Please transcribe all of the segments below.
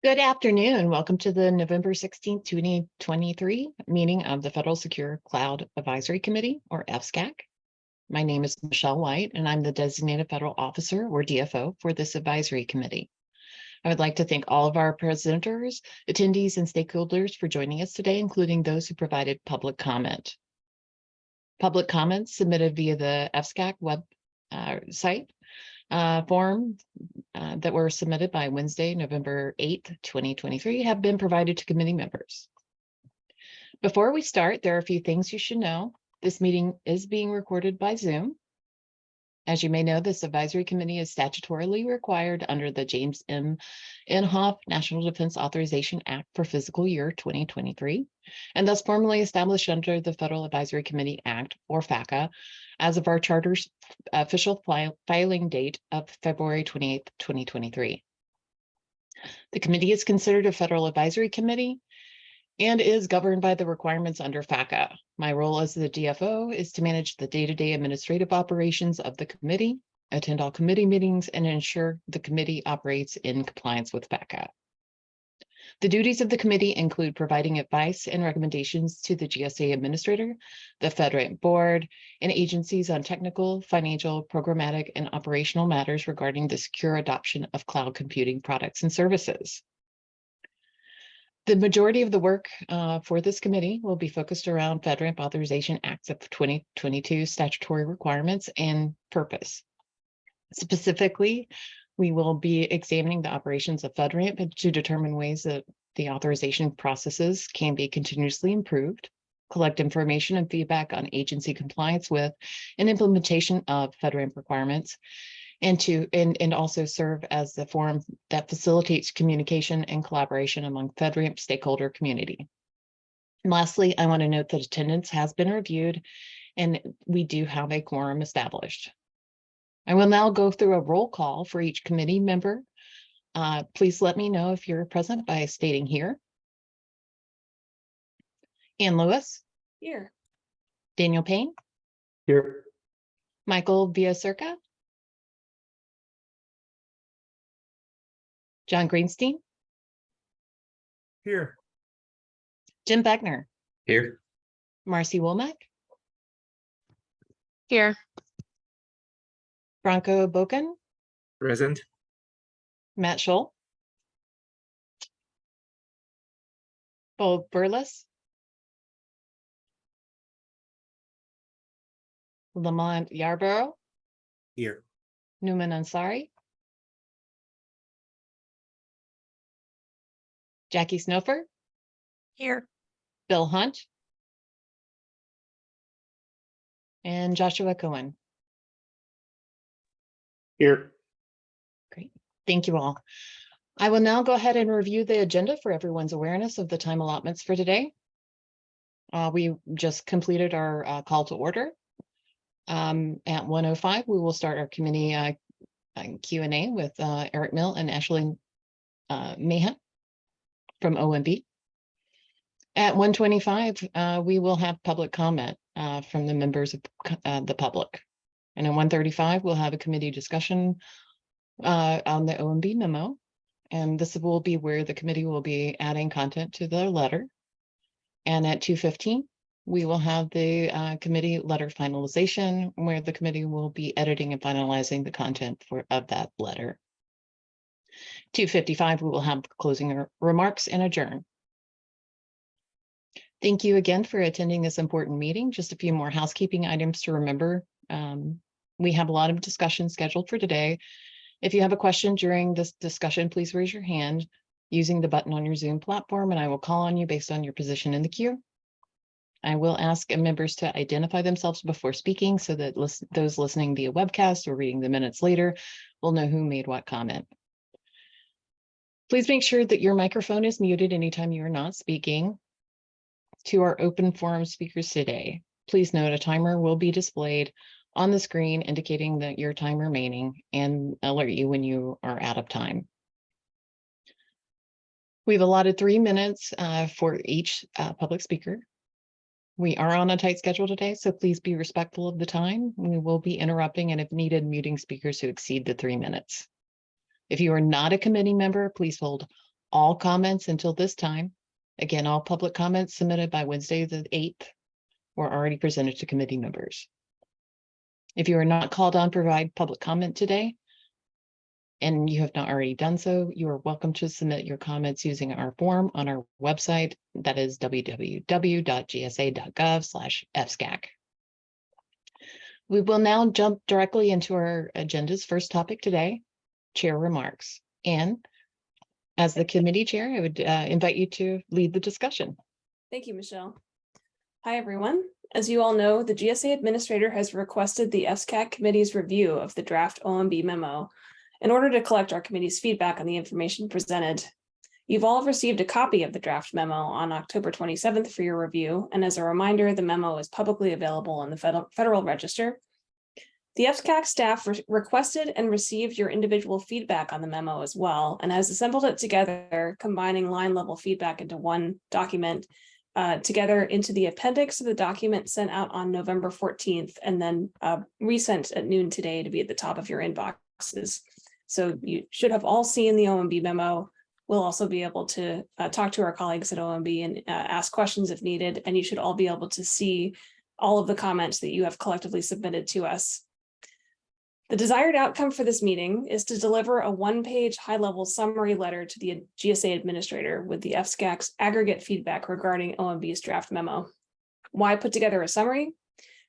Good afternoon. Welcome to the November 16th, 2023 meeting of the Federal Secure Cloud Advisory Committee, or FSCAC. My name is Michelle White, and I'm the Designated Federal Officer, or DFO, for this advisory committee. I would like to thank all of our presenters, attendees, and stakeholders for joining us today, including those who provided public comment. Public comments submitted via the FSCAC web site form that were submitted by Wednesday, November 8th, 2023, have been provided to committee members. Before we start, there are a few things you should know. This meeting is being recorded by Zoom. As you may know, this advisory committee is statutorily required under the James M. Inhofe National Defense Authorization Act for fiscal year 2023, and thus formally established under the Federal Advisory Committee Act, or FACA, as of our charter's official filing date of February 28th, 2023. The committee is considered a federal advisory committee and is governed by the requirements under FACA. My role as the DFO is to manage the day-to-day administrative operations of the committee, attend all committee meetings, and ensure the committee operates in compliance with FACA. The duties of the committee include providing advice and recommendations to the GSA Administrator, the FedRAMP Board, and agencies on technical, financial, programmatic, and operational matters regarding the secure adoption of cloud computing products and services. The majority of the work for this committee will be focused around FedRAMP Authorization Act of 2022 statutory requirements and purpose. Specifically, we will be examining the operations of FedRAMP to determine ways that the authorization processes can be continuously improved, collect information and feedback on agency compliance with and implementation of FedRAMP requirements, and also serve as the forum that facilitates communication and collaboration among FedRAMP stakeholder community. And lastly, I want to note that attendance has been reviewed and we do have a quorum established. I will now go through a roll call for each committee member. Please let me know if you're present by stating here. Ann Lewis. Here. Daniel Payne. Here. Michael Villacerca. John Greenstein. Here. Jim Beckner. Here. Marcy Womack. Here. Bronco Boken. Present. Matt Scholl. Bo Burles. Lamont Yarborough. Here. Numan Ansari. Jackie Snofer. Here. Bill Hunt. And Joshua Cohen. Here. Great. Thank you all. I will now go ahead and review the agenda for everyone's awareness of the time allotments for today. We just completed our call to order. At 1:05, we will start our committee Q&A with Eric Mill and Ashley Mahan from OMB. At 1:25, we will have public comment from the members of the public. And at 1:35, we'll have a committee discussion on the OMB memo. And this will be where the committee will be adding content to the letter. And at 2:15, we will have the committee letter finalization, where the committee will be editing and finalizing the content of that letter. 2:55, we will have closing remarks and adjourn. Thank you again for attending this important meeting. Just a few more housekeeping items to remember. We have a lot of discussion scheduled for today. If you have a question during this discussion, please raise your hand using the button on your Zoom platform, and I will call on you based on your position in the queue. I will ask members to identify themselves before speaking so that those listening via webcast or reading the minutes later will know who made what comment. Please make sure that your microphone is muted anytime you are not speaking. To our open forum speakers today, please note a timer will be displayed on the screen indicating that your time remaining and alert you when you are out of time. We've allotted 3 minutes for each public speaker. We are on a tight schedule today, so please be respectful of the time. We will be interrupting and if needed, muting speakers who exceed the 3 minutes. If you are not a committee member, please hold All comments until this time, again, all public comments submitted by Wednesday the 8th were already presented to committee members. If you are not called on to provide public comment today, and you have not already done so, you are welcome to submit your comments using our form on our website. That is www.gsa.gov/FSCAC. We will now jump directly into our agenda's first topic today, chair remarks. And as the committee chair, I would invite you to lead the discussion. Thank you, Michelle. Hi, everyone. As you all know, the GSA Administrator has requested the FSCAC Committee's review of the draft OMB memo in order to collect our committee's feedback on the information presented. You've all received a copy of the draft memo on October 27th for your review, and as a reminder, the memo is publicly available on the Federal Register. The FSCAC staff requested and received your individual feedback on the memo as well, and has assembled it together, combining line-level feedback into one document, together into the appendix of the document sent out on November 14th, and then resent at noon today to be at the top of your inboxes. So you should have all seen the OMB memo. We'll also be able to talk to our colleagues at OMB and ask questions if needed, and you should all be able to see all of the comments that you have collectively submitted to us. The desired outcome for this meeting is to deliver a one-page high-level summary letter to the GSA Administrator with the FSCAC's aggregate feedback regarding OMB's draft memo. Why put together a summary?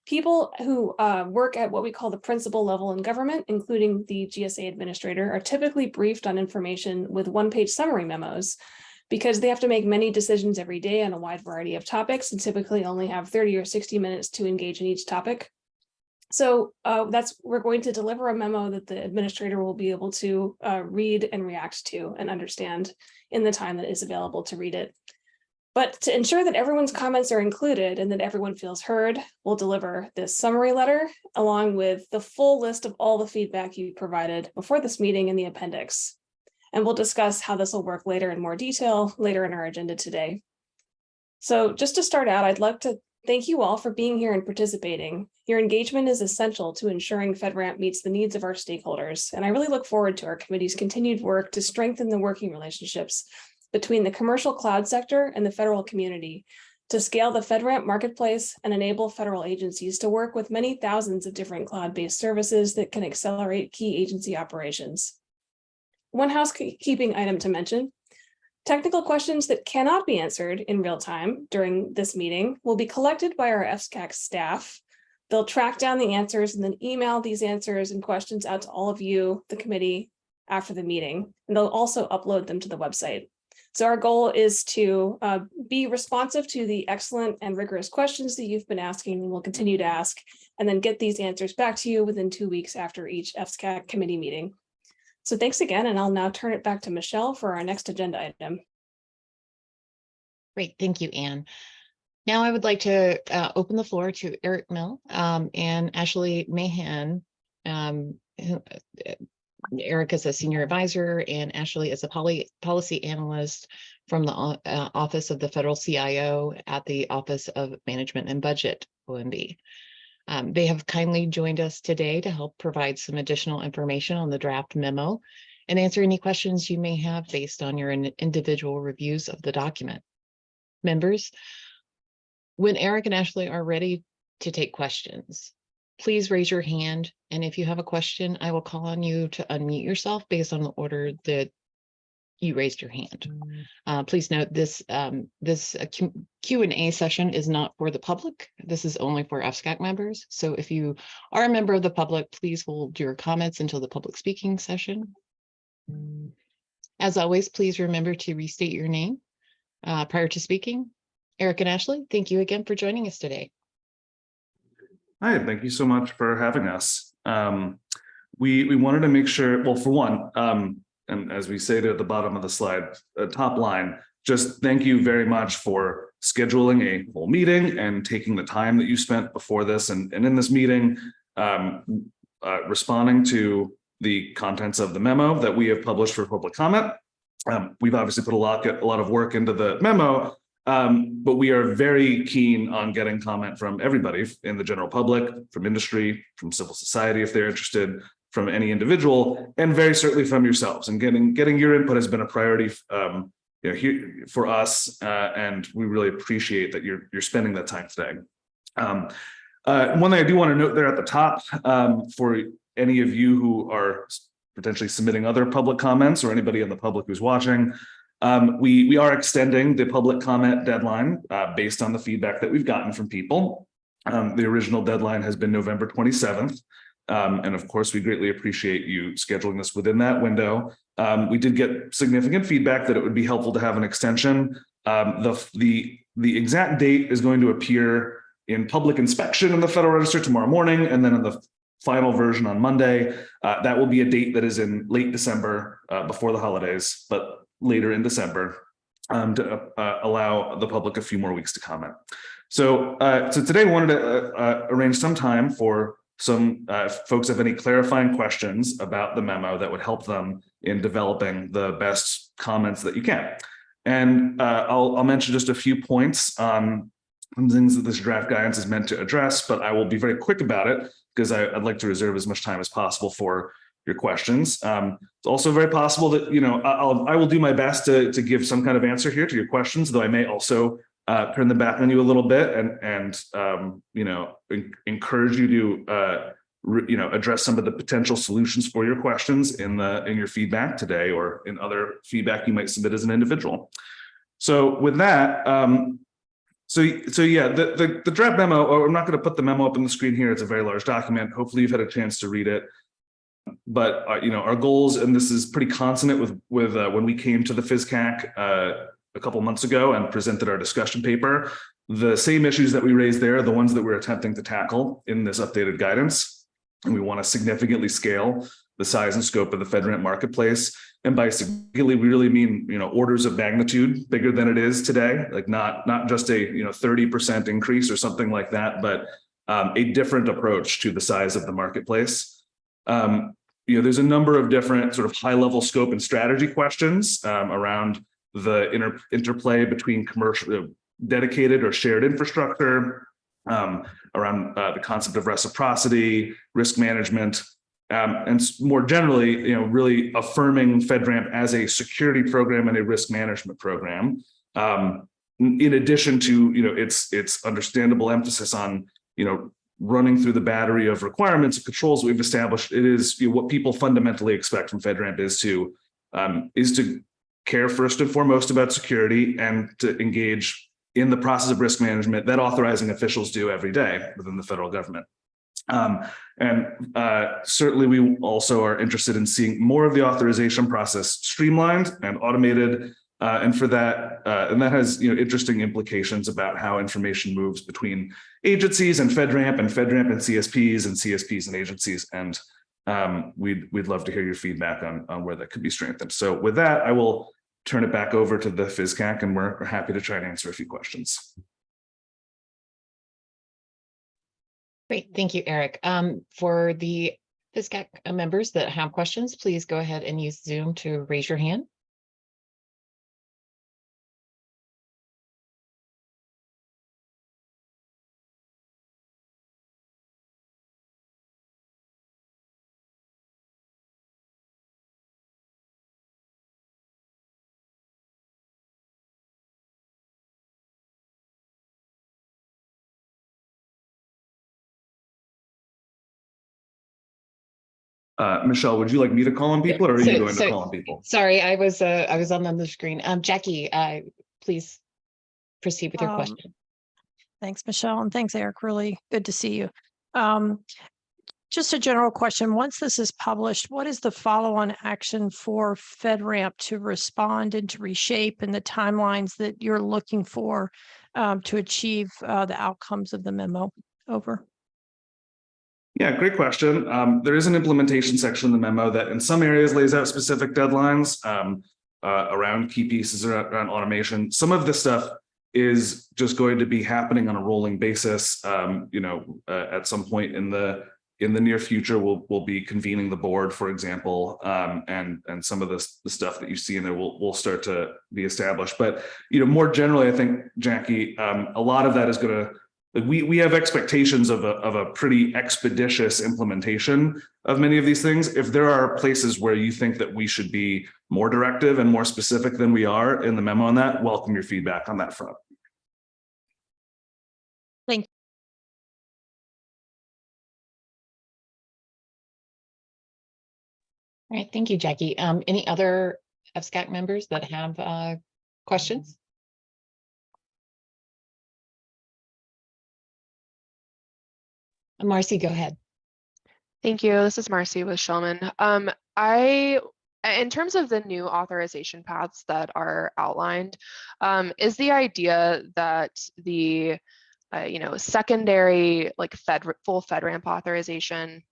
People who work at what we call the principal level in government, including the GSA Administrator, are typically briefed on information with one-page summary memos because they have to make many decisions every day on a wide variety of topics and typically only have 30 or 60 minutes to engage in each topic. So we're going to deliver a memo that the administrator will be able to read and react to and understand in the time that is available to read it. But to ensure that everyone's comments are included and that everyone feels heard, we'll deliver this summary letter along with the full list of all the feedback you provided before this meeting in the appendix. And we'll discuss how this will work later in more detail later in our agenda today. So just to start out, I'd like to thank you all for being here and participating. Your engagement is essential to ensuring FedRAMP meets the needs of our stakeholders, and I really look forward to our committee's continued work to strengthen the working relationships between the commercial cloud sector and the federal community to scale the FedRAMP marketplace and enable federal agencies to work with many thousands of different cloud-based services that can accelerate key agency operations. One housekeeping item to mention: technical questions that cannot be answered in real time during this meeting will be collected by our FSCAC staff. They'll track down the answers and then email these answers and questions out to all of you, the committee, after the meeting. And they'll also upload them to the website. So our goal is to be responsive to the excellent and rigorous questions that you've been asking and will continue to ask, and then get these answers back to you within 2 weeks after each FSCAC committee meeting. So thanks again, and I'll now turn it back to Michelle for our next agenda item. Great, thank you, Anne. Now I would like to open the floor to Eric Mill and Ashley Mahan. Eric is a senior advisor and Ashley is a policy analyst from the Office of the Federal CIO at the Office of Management and Budget, OMB. They have kindly joined us today to help provide some additional information on the draft memo and answer any questions you may have based on your individual reviews of the document. Members, when Eric and Ashley are ready to take questions, please raise your hand. And if you have a question, I will call on you to unmute yourself based on the order that you raised your hand. Please note this Q&A session is not for the public. This is only for FSCAC members. So if you are a member of the public, please hold your comments until the public speaking session. As always, please remember to restate your name prior to speaking. Eric and Ashley, thank you again for joining us today. Hi, thank you so much for having us. We wanted to make sure, well, for one, and as we say at the bottom of the slide, top line, just thank you very much for scheduling a whole meeting and taking the time that you spent before this and in this meeting, responding to the contents of the memo that we have published for public comment. We've obviously put a lot of work into the memo, but we are very keen on getting comment from everybody in the general public, from industry, from civil society if they're interested, from any individual, and very certainly from yourselves. And getting your input has been a priority here for us, and we really appreciate that you're spending that time today. One thing I do want to note there at the top, for any of you who are potentially submitting other public comments, or anybody in the public who's watching, we are extending the public comment deadline based on the feedback that we've gotten from people. The original deadline has been November 27th. And of course, we greatly appreciate you scheduling this within that window. We did get significant feedback that it would be helpful to have an extension. The exact date is going to appear in public inspection in the Federal Register tomorrow morning, and then in the final version on Monday. That will be a date that is in late December, before the holidays, but later in December, to allow the public a few more weeks to comment. So today I wanted to arrange some time for some folks have any clarifying questions about the memo that would help them in developing the best comments that you can. And I'll mention just a few points on things that this draft guidance is meant to address, but I will be very quick about it because I'd like to reserve as much time as possible for your questions. It's also very possible that, I will do my best to give some kind of answer here to your questions, though I may also turn them back on you a little bit and encourage you to address some of the potential solutions for your questions in your feedback today, or in other feedback you might submit as an individual. So with that, the draft memo, I'm not going to put the memo up on the screen here. It's a very large document. Hopefully you've had a chance to read it. But our goals, and this is pretty consonant with when we came to the FSCAC a couple months ago and presented our discussion paper. The same issues that we raised there are the ones that we're attempting to tackle in this updated guidance. And we want to significantly scale the size and scope of the FedRAMP marketplace. And by significantly, we really mean, orders of magnitude bigger than it is today, like not just a 30% increase or something like that, but a different approach to the size of the marketplace. There's a number of different sort of high-level scope and strategy questions around the interplay between commercial, dedicated or shared infrastructure, around the concept of reciprocity, risk management, and more generally, really affirming FedRAMP as a security program and a risk management program. In addition to its understandable emphasis on running through the battery of requirements and controls we've established, it is what people fundamentally expect from FedRAMP is to care first and foremost about security and to engage in the process of risk management that authorizing officials do every day within the federal government. Certainly we also are interested in seeing more of the authorization process streamlined and automated. And for that, and that has interesting implications about how information moves between agencies and FedRAMP and CSPs and CSPs and agencies. And we'd love to hear your feedback on where that could be strengthened. So with that, I will turn it back over to the FSCAC, and we're happy to try and answer a few questions. Great, thank you, Eric. For the FSCAC members that have questions, please go ahead and use Zoom to raise your hand. Michelle, would you like me to call on people, or are you going to call on people? Sorry, I was on the screen. Jackie, please proceed with your question. Thanks, Michelle, and thanks, Eric. Really good to see you. Just a general question. Once this is published, what is the follow-on action for FedRAMP to respond and to reshape, and the timelines that you're looking for to achieve the outcomes of the memo? Over. Yeah, great question. There is an implementation section in the memo that in some areas lays out specific deadlines around key pieces around automation. Some of this stuff is just going to be happening on a rolling basis. At some point in the near future, we'll be convening the board, for example, and some of the stuff that you see in there will start to be established. But more generally, I think, Jackie, a lot of that is going to we have expectations of a pretty expeditious implementation of many of these things. If there are places where you think that we should be more directive and more specific than we are in the memo on that, welcome your feedback on that front. Thank you. All right, thank you, Jackie. Any other FSCAC members that have questions? Marcy, go ahead. Thank you. This is Marcy with Shellman. In terms of the new authorization paths that are outlined, is the idea that the secondary like full FedRAMP authorization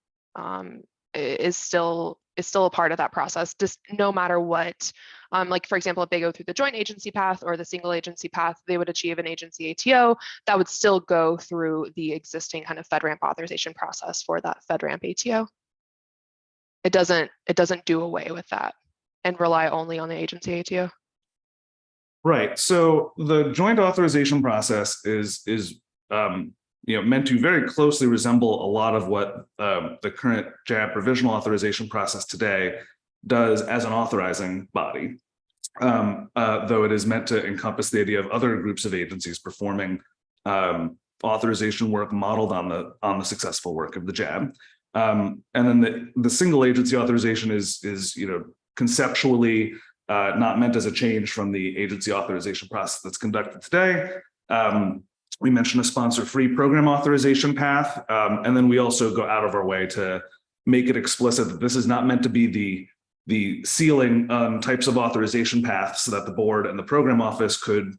is still a part of that process, just no matter what. Like for example, if they go through the joint agency path or the single agency path, they would achieve an agency ATO that would still go through the existing kind of FedRAMP authorization process for that FedRAMP ATO. It doesn't do away with that and rely only on the agency ATO. Right. So the joint authorization process is meant to very closely resemble a lot of what the current JAB provisional authorization process today does as an authorizing body, though it is meant to encompass the idea of other groups of agencies performing authorization work modeled on the successful work of the JAB. And then the single agency authorization is conceptually not meant as a change from the agency authorization process that's conducted today. We mentioned a sponsor-free program authorization path, and then we also go out of our way to make it explicit that this is not meant to be the ceiling on types of authorization paths so that the board and the program office could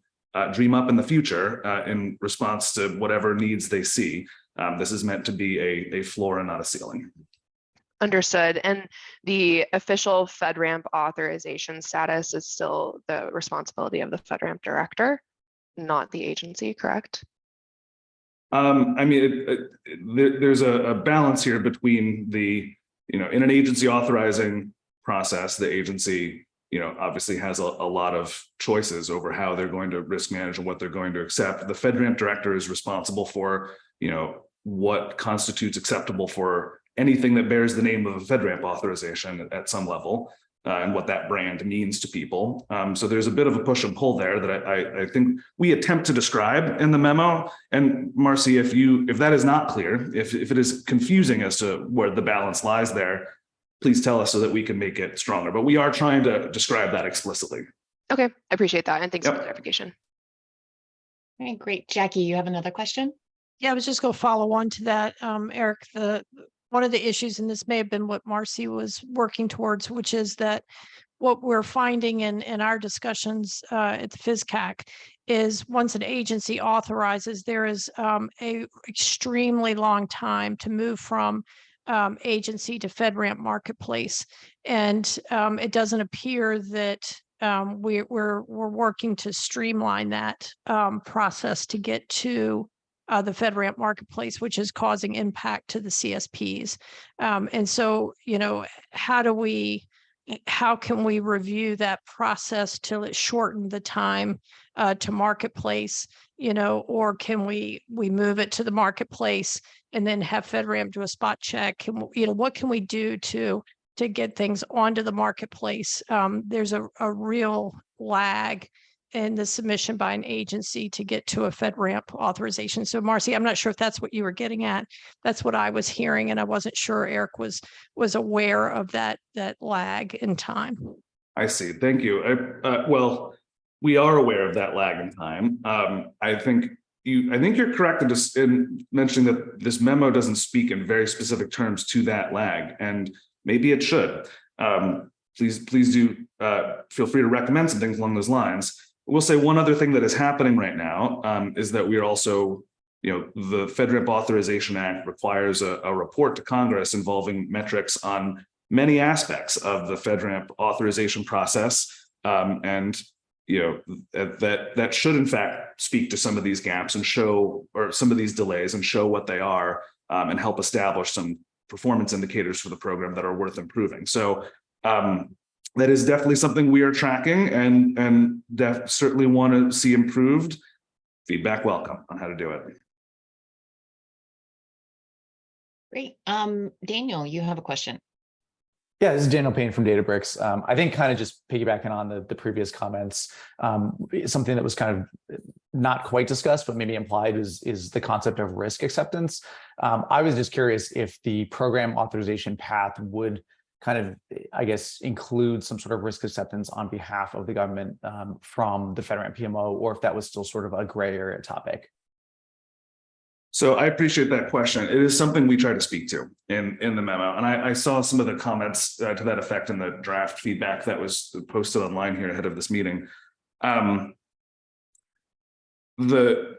dream up in the future in response to whatever needs they see. This is meant to be a floor and not a ceiling. Understood. And the official FedRAMP authorization status is still the responsibility of the FedRAMP director, not the agency, correct? I mean, there's a balance here between in an agency authorizing process, the agency, obviously has a lot of choices over how they're going to risk manage and what they're going to accept. The FedRAMP director is responsible for, what constitutes acceptable for anything that bears the name of a FedRAMP authorization at some level, and what that brand means to people. So there's a bit of a push and pull there that I think we attempt to describe in the memo. And Marcy, if that is not clear, if it is confusing as to where the balance lies there, please tell us so that we can make it stronger. But we are trying to describe that explicitly. Okay, I appreciate that. And thanks Yep. for the clarification. All right, great. Jackie, you have another question? Yeah, I was just going to follow on to that, Eric. One of the issues, and this may have been what Marcy was working towards, which is that what we're finding in our discussions at the FSCAC is once an agency authorizes, there is a extremely long time to move from agency to FedRAMP marketplace, and it doesn't appear that we're working to streamline that process to get to the FedRAMP marketplace, which is causing impact to the CSPs. And so, how can we review that process till it shortened the time to marketplace, or can we move it to the marketplace and then have FedRAMP do a spot check? What can we do to get things onto the marketplace? There's a real lag in the submission by an agency to get to a FedRAMP authorization. So Marcy, I'm not sure if that's what you were getting at. That's what I was hearing, and I wasn't sure Eric was aware of that lag in time. I see. Thank you. Well, we are aware of that lag in time. I think you're correct in mentioning that this memo doesn't speak in very specific terms to that lag, and maybe it should. Please do feel free to recommend some things along those lines. We'll say one other thing that is happening right now is that we are also, the FedRAMP Authorization Act requires a report to Congress involving metrics on many aspects of the FedRAMP authorization process. And that should in fact speak to some of these gaps and show, or some of these delays and show what they are, and help establish some performance indicators for the program that are worth improving. So that is definitely something we are tracking and certainly want to see improved. Feedback welcome on how to do it. Great. Daniel, you have a question. Yeah, this is Daniel Payne from Databricks. I think kind of just piggybacking on the previous comments, something that was kind of not quite discussed, but maybe implied is the concept of risk acceptance. I was just curious if the program authorization path would kind of, I guess, include some sort of risk acceptance on behalf of the government from the FedRAMP PMO, or if that was still sort of a gray area topic. So I appreciate that question. It is something we try to speak to in the memo. And I saw some of the comments to that effect in the draft feedback that was posted online here ahead of this meeting. There's,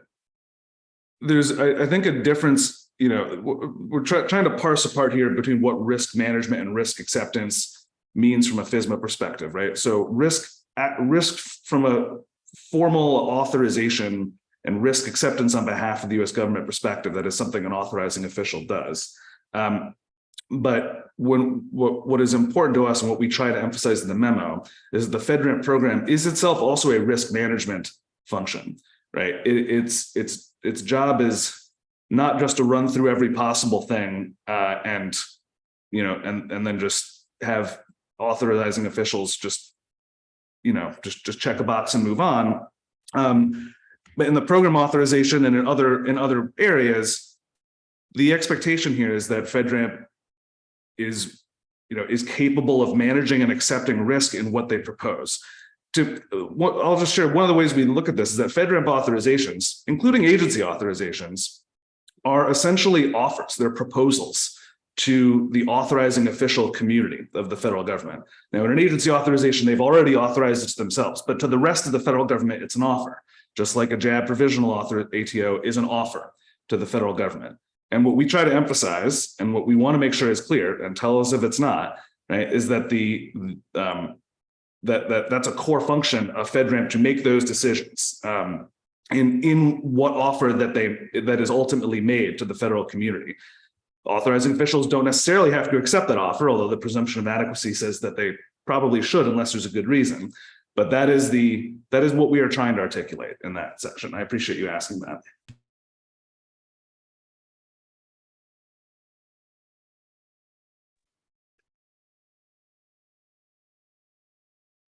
I think, a difference, we're trying to parse apart here between what risk management and risk acceptance means from a FSMA perspective, right? So risk from a formal authorization and risk acceptance on behalf of the U.S. government perspective, that is something an authorizing official does. But what is important to us and what we try to emphasize in the memo is the FedRAMP program is itself also a risk management function, right? Its job is not just to run through every possible thing and then just have authorizing officials just check a box and move on. But in the program authorization and in other areas, the expectation here is that FedRAMP is capable of managing and accepting risk in what they propose. I'll just share one of the ways we look at this is that FedRAMP authorizations, including agency authorizations, are essentially offers. They're proposals to the authorizing official community of the federal government. Now, in an agency authorization, they've already authorized it to themselves, but to the rest of the federal government, it's an offer. Just like a JAB provisional ATO is an offer to the federal government. And what we try to emphasize and what we want to make sure is clear, and tell us if it's not, right, is that that's a core function of FedRAMP to make those decisions in what offer that is ultimately made to the federal community. Authorizing officials don't necessarily have to accept that offer, although the presumption of adequacy says that they probably should unless there's a good reason. But that is what we are trying to articulate in that section. I appreciate you asking that.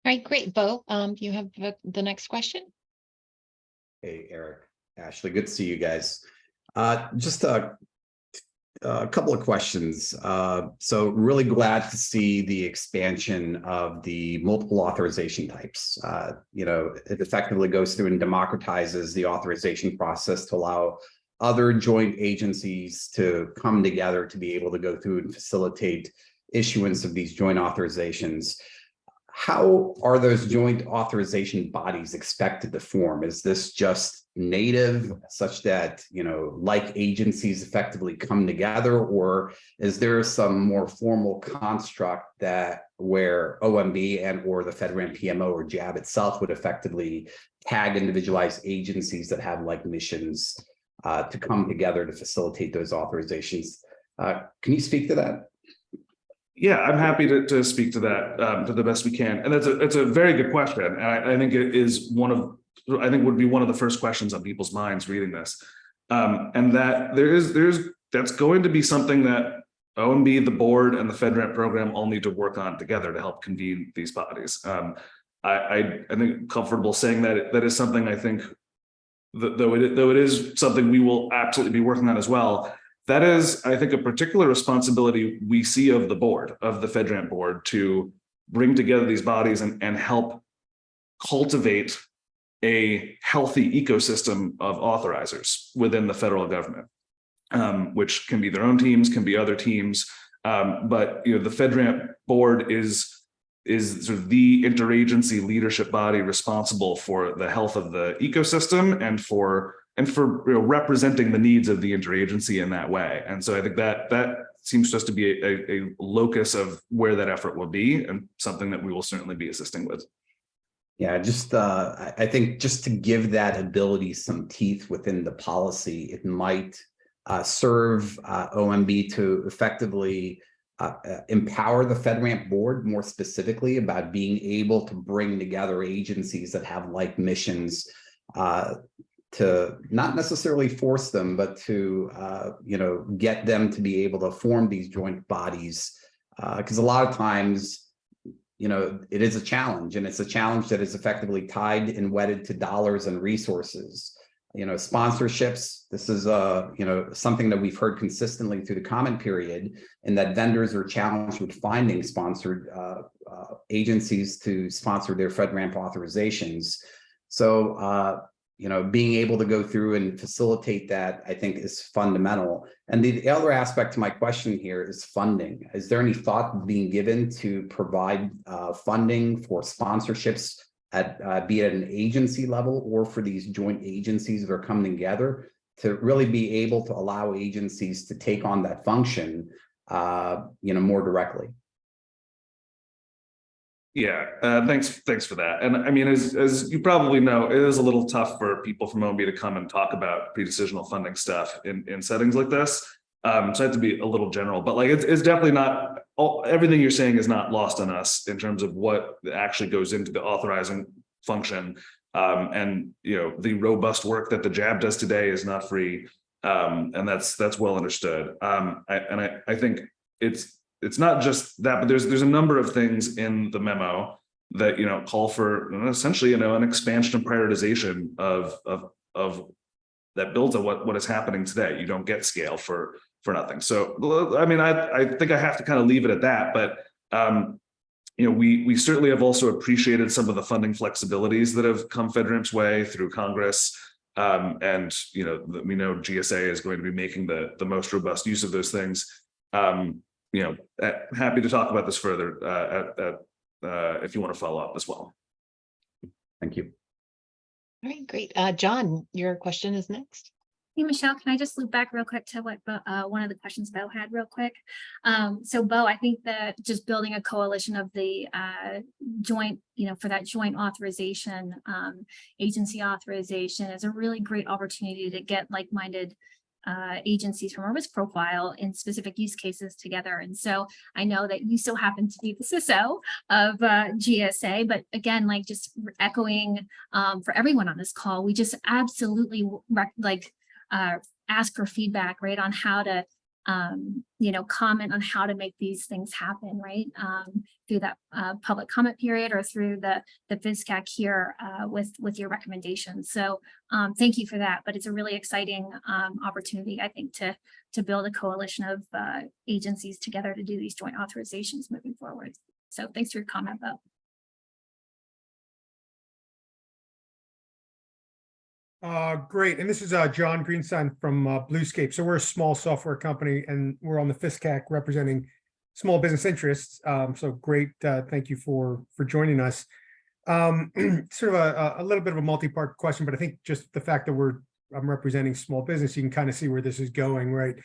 All right, great. Bo, you have the next question. Hey, Eric, Ashley, good to see you guys. Just a couple of questions. So really glad to see the expansion of the multiple authorization types. It effectively goes through and democratizes the authorization process to allow other joint agencies to come together to be able to go through and facilitate issuance of these joint authorizations. How are those joint authorization bodies expected to form? Is this just native such that, like agencies effectively come together, or is there some more formal construct where OMB and or the FedRAMP PMO or JAB itself would effectively tag individualized agencies that have like missions to come together to facilitate those authorizations? Can you speak to that? Yeah, I'm happy to speak to that to the best we can. And it's a very good question. And I think it is would be one of the first questions on people's minds reading this. And that that's going to be something that OMB, the board, and the FedRAMP program all need to work on together to help convene these bodies. I think comfortable saying that is something I think, though it is something we will absolutely be working on as well. That is, I think, a particular responsibility we see of the board, of the FedRAMP board, to bring together these bodies and help cultivate a healthy ecosystem of authorizers within the federal government, which can be their own teams, can be other teams. But the FedRAMP board is sort of the interagency leadership body responsible for the health of the ecosystem and for representing the needs of the interagency in that way. And so I think that seems just to be a locus of where that effort will be, and something that we will certainly be assisting with. Yeah, just I think just to give that ability some teeth within the policy, it might serve OMB to effectively empower the FedRAMP board more specifically about being able to bring together agencies that have like missions to not necessarily force them, but to get them to be able to form these joint bodies, because a lot of times it is a challenge, and it's a challenge that is effectively tied and wedded to dollars and resources. Sponsorships, this is something that we've heard consistently through the comment period, and that vendors are challenged with finding sponsored agencies to sponsor their FedRAMP authorizations. So being able to go through and facilitate that, I think, is fundamental. And the other aspect to my question here is funding. Is there any thought being given to provide funding for sponsorships at be it an agency level or for these joint agencies that are coming together to really be able to allow agencies to take on that function, more directly? Yeah, thanks for that. And I mean, as you probably know, it is a little tough for people from OMB to come and talk about pre-decisional funding stuff in settings like this. So I have to be a little general, but like it's definitely not everything you're saying is not lost on us in terms of what actually goes into the authorizing function. And the robust work that the JAB does today is not free, and that's well understood. I think it's not just that, but there's a number of things in the memo that call for essentially an expansion and prioritization of that builds on what is happening today. You don't get scale for nothing. So I mean, I think I have to kind of leave it at that. But we certainly have also appreciated some of the funding flexibilities that have come FedRAMP's way through Congress. And we know GSA is going to be making the most robust use of those things. Happy to talk about this further if you want to follow up as well. Thank you. All right, great. John, your question is next. Hey, Michelle, can I just loop back real quick to what one of the questions Bo had real quick? So Bo, I think that just building a coalition of the joint, for that joint authorization, agency authorization is a really great opportunity to get like-minded agencies from a risk profile in specific use cases together. And so I know that you still happen to be the CISO of GSA, but again, like just echoing for everyone on this call, we just absolutely ask for feedback, right, on how to, comment on how to make these things happen, right, through that public comment period or through the FSCAC here with your recommendations. So thank you for that, but it's a really exciting opportunity, I think, to build a coalition of agencies together to do these joint authorizations moving forward. So thanks for your comment, Bo. Great. And this is John Greenstein from Bluescape. So we're a small software company and we're on the FSCAC representing small business interests. So great. Thank you for joining us. Sort of a little bit of a multi-part question, but I think just the fact that I'm representing small business, you can kind of see where this is going, right?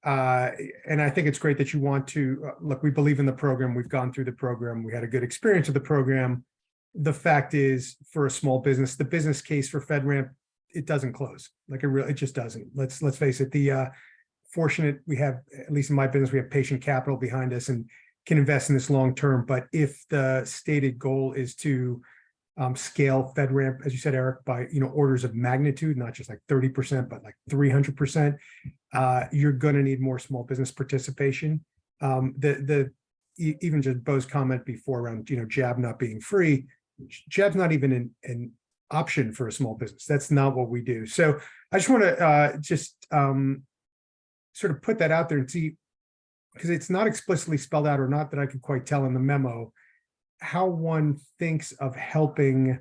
And I think it's great that you want to look, we believe in the program. We've gone through the program. We had a good experience with the program. The fact is, for a small business, the business case for FedRAMP, it doesn't close. Like it just doesn't. Let's face it. The fortunate we have, at least in my business, we have patient capital behind us and can invest in this long term. But if the stated goal is to scale FedRAMP, as you said, Eric, by orders of magnitude, not just like 30%, but like 300%, you're going to need more small business participation. Even just Bo's comment before around JAB not being free, JAB's not even an option for a small business. That's not what we do. So I just want to sort of put that out there and see, because it's not explicitly spelled out, or not that I could quite tell in the memo, how one thinks of helping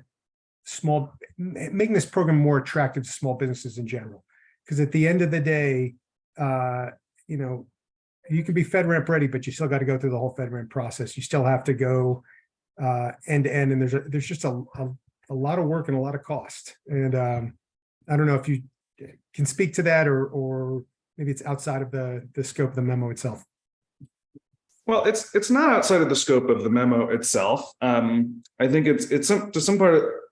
making this program more attractive to small businesses in general. Because at the end of the day, you can be FedRAMP ready, but you still got to go through the whole FedRAMP process. You still have to go end to end, and there's just a lot of work and a lot of cost. And I don't know if you can speak to that, or maybe it's outside of the scope of the memo itself. Well, it's not outside of the scope of the memo itself. I think it's to some part.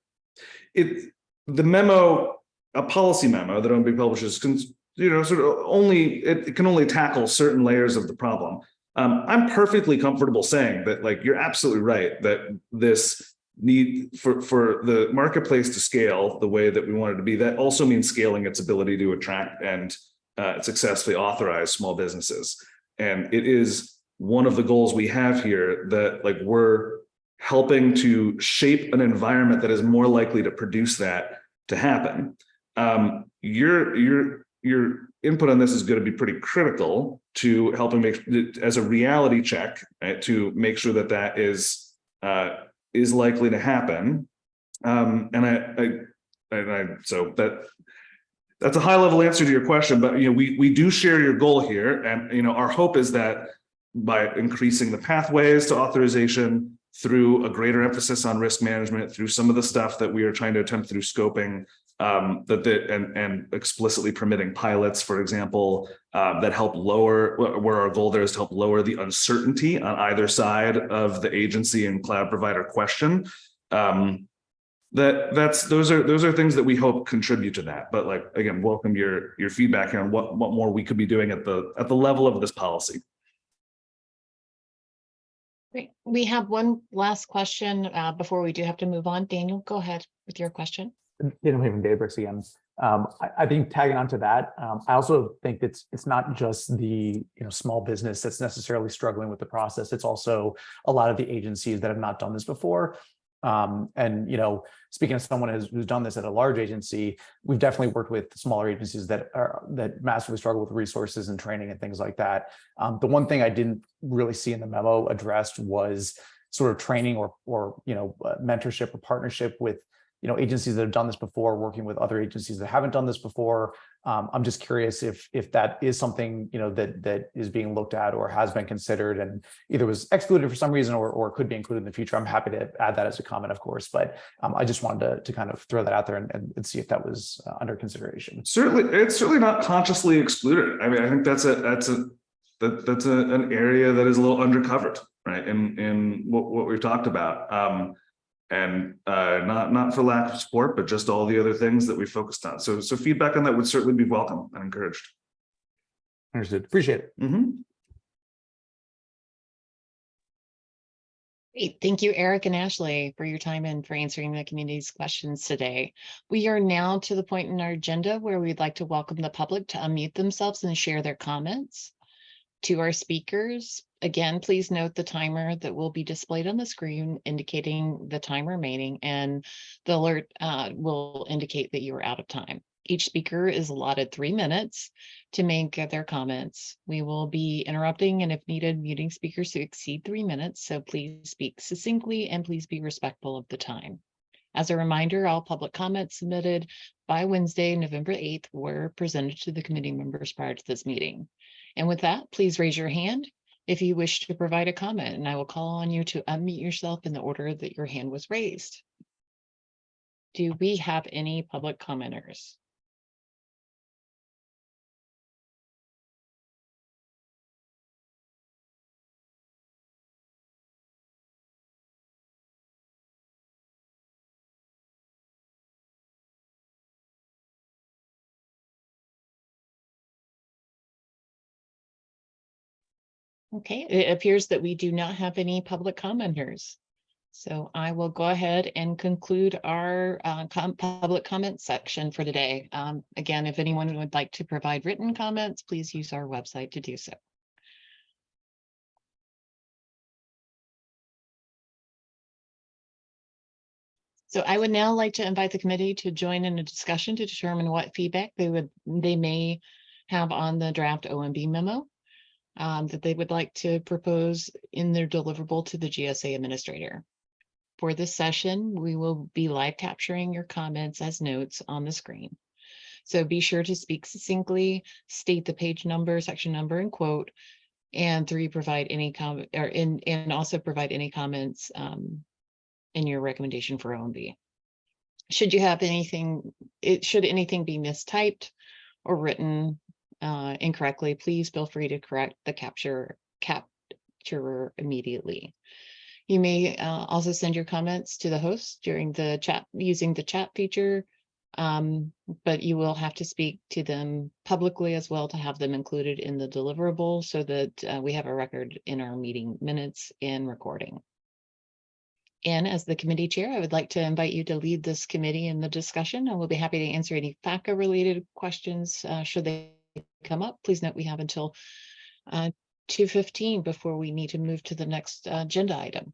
The memo, a policy memo that OMB publishes, sort of it can only tackle certain layers of the problem. I'm perfectly comfortable saying that, like, you're absolutely right that this need for the marketplace to scale the way that we want it to be. That also means scaling its ability to attract and successfully authorize small businesses. And it is one of the goals we have here that like we're helping to shape an environment that is more likely to produce that to happen. Your input on this is going to be pretty critical to helping make as a reality check, right, to make sure that that is likely to happen. So that's a high level answer to your question, but we do share your goal here, and our hope is that by increasing the pathways to authorization through a greater emphasis on risk management, through some of the stuff that we are trying to attempt through scoping, and explicitly permitting pilots, for example, that help lower, where our goal there is to help lower the uncertainty on either side of the agency and cloud provider question. Those are things that we hope contribute to that. But like, again, welcome your feedback here on what more we could be doing at the level of this policy. Great. We have one last question before we do have to move on. Daniel, go ahead with your question. Daniel from Databricks again. I think tagging on to that, I also think it's not just the small business that's necessarily struggling with the process. It's also a lot of the agencies that have not done this before. And speaking as someone who's done this at a large agency, we've definitely worked with smaller agencies that massively struggle with resources and training and things like that. The one thing I didn't really see in the memo addressed was sort of training or mentorship or partnership with agencies that have done this before, working with other agencies that haven't done this before. I'm just curious if that is something that is being looked at or has been considered and either was excluded for some reason or could be included in the future. I'm happy to add that as a comment, of course, but I just wanted to kind of throw that out there and see if that was under consideration. Certainly, it's certainly not consciously excluded. I mean, I think that's an area that is a little undercovered, right? In what we've talked about. And not for lack of support, but just all the other things that we focused on. So feedback on that would certainly be welcome and encouraged. Understood. Appreciate it. Mm-hmm. Great. Thank you, Eric and Ashley, for your time and for answering the community's questions today. We are now to the point in our agenda where we'd like to welcome the public to unmute themselves and share their comments. To our speakers, again, please note the timer that will be displayed on the screen indicating the time remaining, and the alert will indicate that you are out of time. Each speaker is allotted 3 minutes to make their comments. We will be interrupting and if needed, muting speakers to exceed 3 minutes. So please speak succinctly and please be respectful of the time. As a reminder, all public comments submitted by Wednesday, November 8th were presented to the committee members prior to this meeting. And with that, please raise your hand if you wish to provide a comment, and I will call on you to unmute yourself in the order that your hand was raised. Do we have any public commenters? Okay, it appears that we do not have any public commenters. So I will go ahead and conclude our public comment section for today. Again, if anyone would like to provide written comments, please use our website to do so. So I would now like to invite the committee to join in a discussion to determine what feedback they may have on the draft OMB memo that they would like to propose in their deliverable to the GSA Administrator. For this session, we will be live capturing your comments as notes on the screen. So be sure to speak succinctly, state the page number, section number, and quote, and provide any comment and also provide any comments in your recommendation for OMB. Should you have anything, should anything be mistyped or written incorrectly, please feel free to correct the capturer immediately. You may also send your comments to the host during the chat using the chat feature, but you will have to speak to them publicly as well to have them included in the deliverable so that we have a record in our meeting minutes and recording. And as the committee chair, I would like to invite you to lead this committee in the discussion, and we'll be happy to answer any FACA related questions should they come up. Please note we have until 2:15 before we need to move to the next agenda item.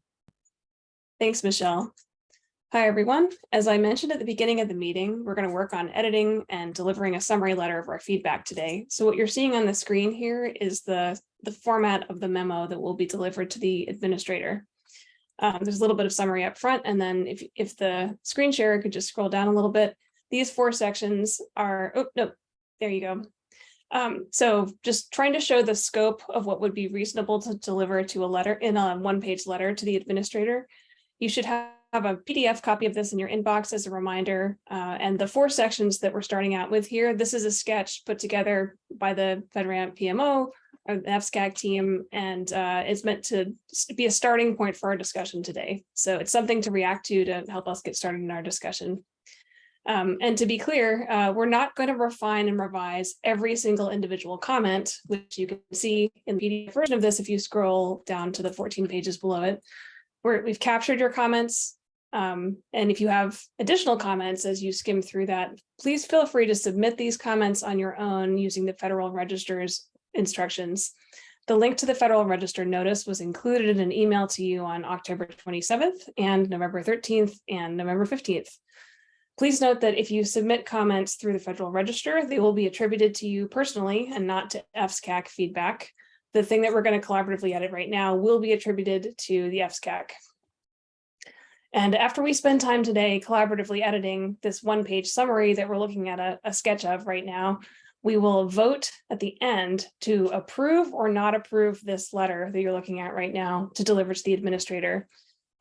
Thanks, Michelle. Hi, everyone. As I mentioned at the beginning of the meeting, we're going to work on editing and delivering a summary letter of our feedback today. So what you're seeing on the screen here is the format of the memo that will be delivered to the administrator. There's a little bit of summary up front, and then if the screen share could just scroll down a little bit, these 4 sections are, oh, no, there you go. So just trying to show the scope of what would be reasonable to deliver to a letter in a 1-page letter to the administrator. You should have a PDF copy of this in your inbox as a reminder. And the 4 sections that we're starting out with here, this is a sketch put together by the FedRAMP PMO, or the FSCAC team, and it's meant to be a starting point for our discussion today. So it's something to react to help us get started in our discussion. And to be clear, we're not going to refine and revise every single individual comment, which you can see in the PDF version of this if you scroll down to the 14 pages below it. We've captured your comments. And if you have additional comments as you skim through that, please feel free to submit these comments on your own using the Federal Register's instructions. The link to the Federal Register notice was included in an email to you on October 27th and November 13th and November 15th. Please note that if you submit comments through the Federal Register, they will be attributed to you personally and not to FSCAC feedback. The thing that we're going to collaboratively edit right now will be attributed to the FSCAC. And after we spend time today collaboratively editing this 1-page summary that we're looking at a sketch of right now, we will vote at the end to approve or not approve this letter that you're looking at right now to deliver to the administrator.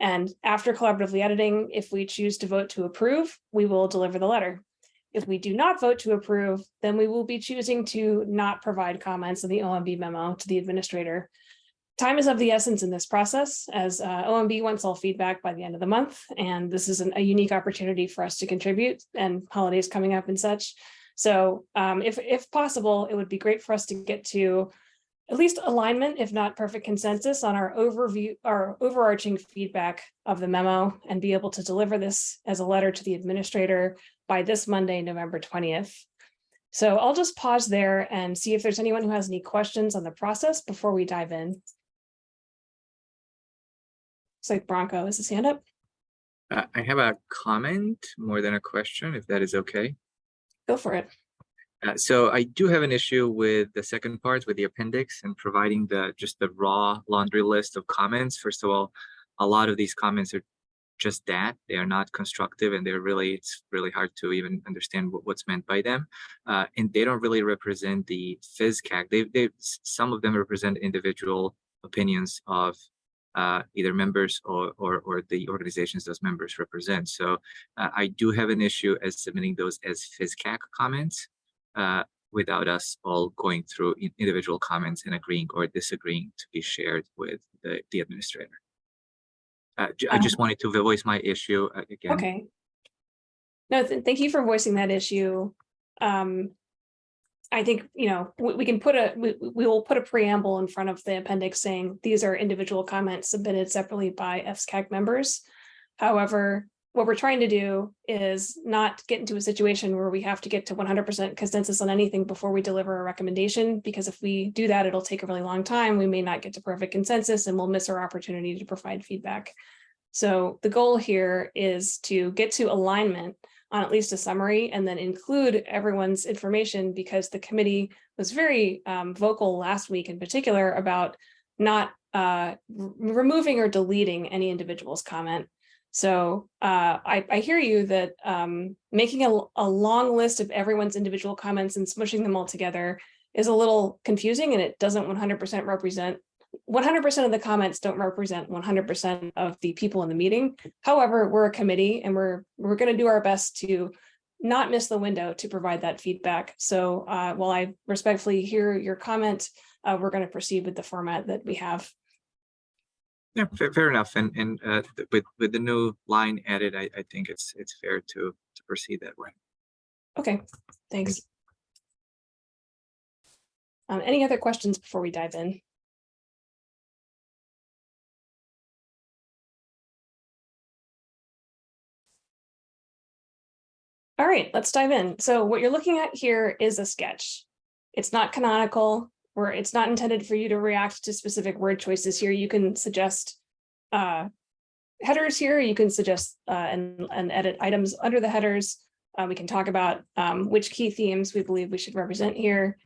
And after collaboratively editing, if we choose to vote to approve, we will deliver the letter. If we do not vote to approve, then we will be choosing to not provide comments on the OMB memo to the administrator. Time is of the essence in this process, as OMB wants all feedback by the end of the month, and this is a unique opportunity for us to contribute, and holidays coming up and such. So if possible, it would be great for us to get to at least alignment, if not perfect consensus, on our overarching feedback of the memo, and be able to deliver this as a letter to the administrator by this Monday, November 20th. So I'll just pause there and see if there's anyone who has any questions on the process before we dive in. Looks like Bronco has his hand up. I have a comment more than a question, if that is okay. Go for it. So I do have an issue with the second part, with the appendix and providing just the raw laundry list of comments. First of all, a lot of these comments are just that. They are not constructive, and it's really hard to even understand what's meant by them. And they don't really represent the FSCAC. Some of them represent individual opinions of either members or the organizations those members represent. So I do have an issue as submitting those as FSCAC comments without us all going through individual comments and agreeing or disagreeing to be shared with the administrator. I just wanted to voice my issue again. Okay. No, thank you for voicing that issue. I think, we can we will put a preamble in front of the appendix saying these are individual comments submitted separately by FSCAC members. However, what we're trying to do is not get into a situation where we have to get to 100% consensus on anything before we deliver a recommendation, because if we do that, it'll take a really long time. We may not get to perfect consensus and we'll miss our opportunity to provide feedback. So the goal here is to get to alignment on at least a summary and then include everyone's information, because the committee was very vocal last week in particular about not removing or deleting any individual's comment. So I hear you that making a long list of everyone's individual comments and smushing them all together is a little confusing, and it doesn't 100% represent 100% of the comments don't represent 100% of the people in the meeting. However, we're a committee and we're going to do our best to not miss the window to provide that feedback. So while I respectfully hear your comment, we're going to proceed with the format that we have. Yeah, fair enough. And with the new line added, I think it's fair to proceed that way. Okay, thanks. Any other questions before we dive in? All right, let's dive in. So what you're looking at here is a sketch. It's not canonical, or it's not intended for you to react to specific word choices here. You can suggest headers here. You can suggest and edit items under the headers. We can talk about which key themes we believe we should represent here.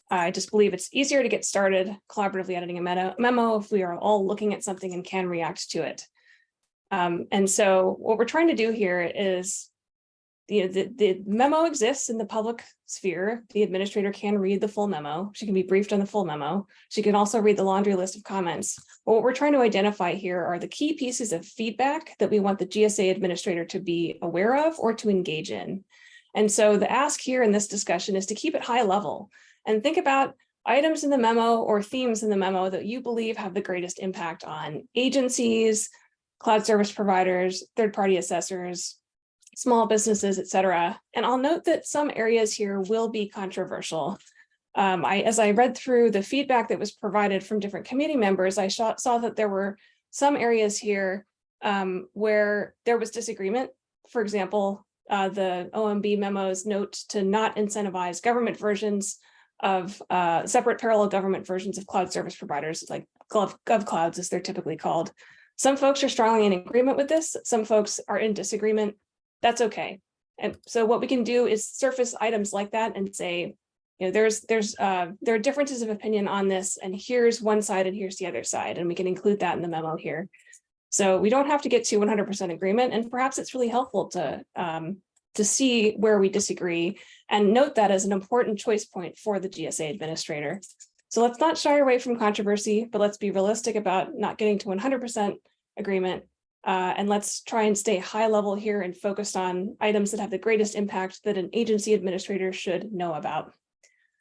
I just believe it's easier to get started collaboratively editing a memo if we are all looking at something and can react to it. And so what we're trying to do here is, the memo exists in the public sphere. The administrator can read the full memo. She can be briefed on the full memo. She can also read the laundry list of comments. But what we're trying to identify here are the key pieces of feedback that we want the GSA administrator to be aware of or to engage in. And so the ask here in this discussion is to keep it high level and think about items in the memo or themes in the memo that you believe have the greatest impact on agencies, cloud service providers, third-party assessors, small businesses, et cetera. And I'll note that some areas here will be controversial. As I read through the feedback that was provided from different committee members, I saw that there were some areas here where there was disagreement. For example, the OMB memos note to not incentivize government versions of separate parallel government versions of cloud service providers, like GovClouds as they're typically called. Some folks are strongly in agreement with this. Some folks are in disagreement. That's okay. And so what we can do is surface items like that and say, there are differences of opinion on this, and here's one side and here's the other side, and we can include that in the memo here. So we don't have to get to 100% agreement, and perhaps it's really helpful to see where we disagree and note that as an important choice point for the GSA administrator. So let's not shy away from controversy, but let's be realistic about not getting to 100% agreement. And let's try and stay high level here and focused on items that have the greatest impact that an agency administrator should know about.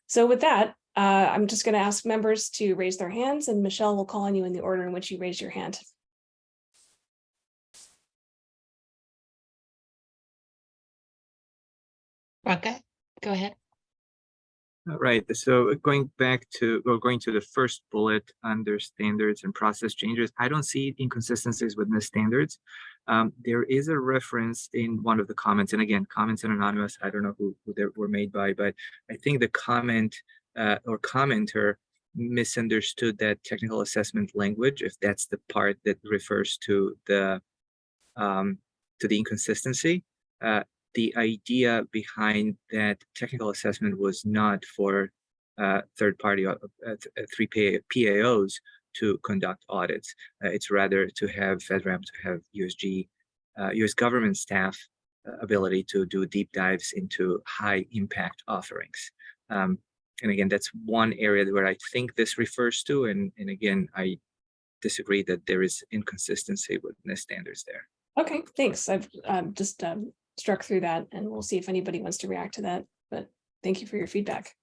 So with that, I'm just going to ask members to raise their hands, and Michelle will call on you in the order in which you raise your hand. Ronka, go ahead. All right, so going to the first bullet under standards and process changes, I don't see inconsistencies with the standards. There is a reference in one of the comments, and again, comments are anonymous. I don't know who they were made by, but I think the comment or commenter misunderstood that technical assessment language, if that's the part that refers to the inconsistency. The idea behind that technical assessment was not for third-party 3 PAOs to conduct audits. It's rather to have FedRAMP, to have US government staff ability to do deep dives into high impact offerings. And again, that's one area where I think this refers to. And again, I disagree that there is inconsistency with the standards there. Okay, thanks. I've just struck through that, and we'll see if anybody wants to react to that. But thank you for your feedback.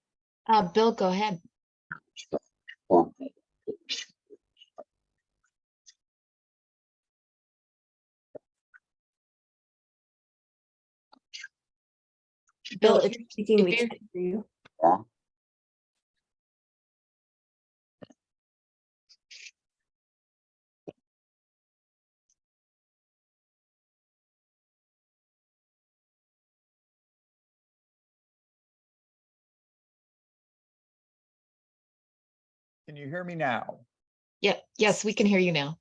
Bill, go ahead. Bill, if you're speaking, we can't hear you. Can you hear me now? Yep. Yes, we can hear you now.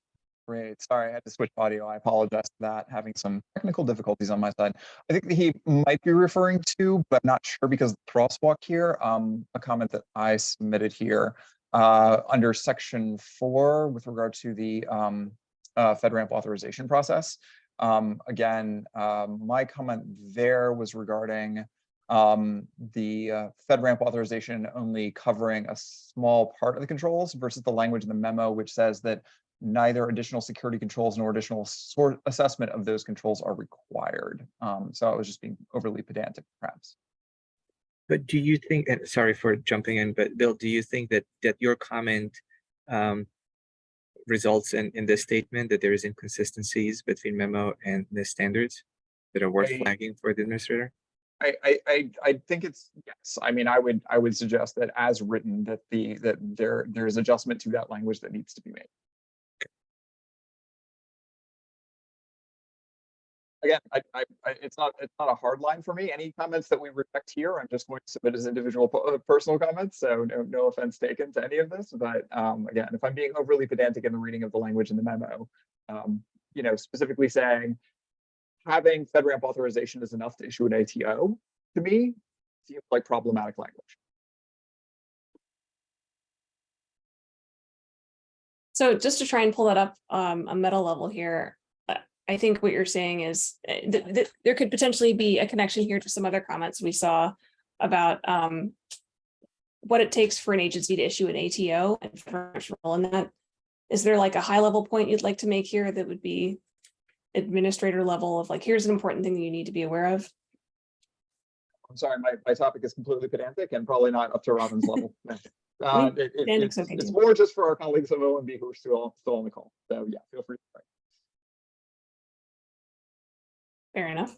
Great. Sorry, I had to switch audio. I apologize for that, having some technical difficulties on my side. I think that he might be referring to, but I'm not sure because of the crosswalk here, a comment that I submitted here under section 4 with regard to the FedRAMP authorization process. Again, my comment there was regarding the FedRAMP authorization only covering a small part of the controls versus the language in the memo, which says that neither additional security controls nor additional assessment of those controls are required. So I was just being overly pedantic, perhaps. But do you think, and sorry for jumping in, but Bill, do you think that your comment results in this statement that there is inconsistencies between memo and the standards that are worth flagging for the administrator? I think it's yes. I mean, I would suggest that as written that there is adjustment to that language that needs to be made. again, it's not a hard line for me. Any comments that we reject here, I'm just going to submit as individual personal comments. So no offense taken to any of this. But again, if I'm being overly pedantic in the reading of the language in the memo, specifically saying having FedRAMP authorization is enough to issue an ATO, to me, seems like problematic language. So just to try and pull that up a meta level here, I think what you're saying is there could potentially be a connection here to some other comments we saw about what it takes for an agency to issue an ATO and FedRAMP's role in that. Is there like a high level point you'd like to make here that would be administrator level of like, here's an important thing that you need to be aware of? I'm sorry, my topic is completely pedantic and probably not up to Robin's level. It's more just for our colleagues of OMB who are still on the call. So yeah, feel free to write. Fair enough.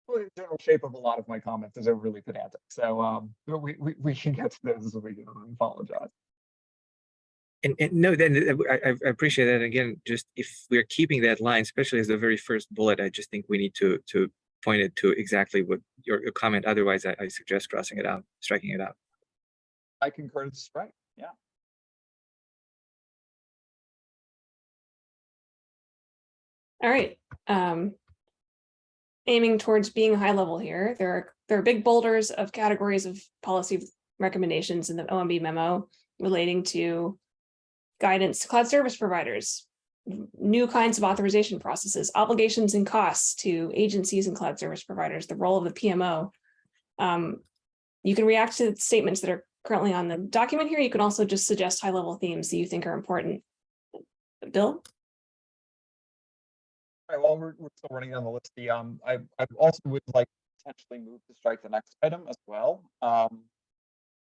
Well, the general shape of a lot of my comments is overly pedantic. So we can get to those as we go. I apologize. And no, then I appreciate that. Again, just if we're keeping that line, especially as the very first bullet, I just think we need to point it to exactly what your comment. Otherwise, I suggest crossing it out, striking it out. I concur to strike. Yeah. All right. Aiming towards being high level here, there are big boulders of categories of policy recommendations in the OMB memo relating to guidance to cloud service providers, new kinds of authorization processes, obligations and costs to agencies and cloud service providers, the role of the PMO. You can react to statements that are currently on the document here. You can also just suggest high level themes that you think are important. Bill? All right, while we're still running down the list, I also would like to potentially move to strike the next item as well,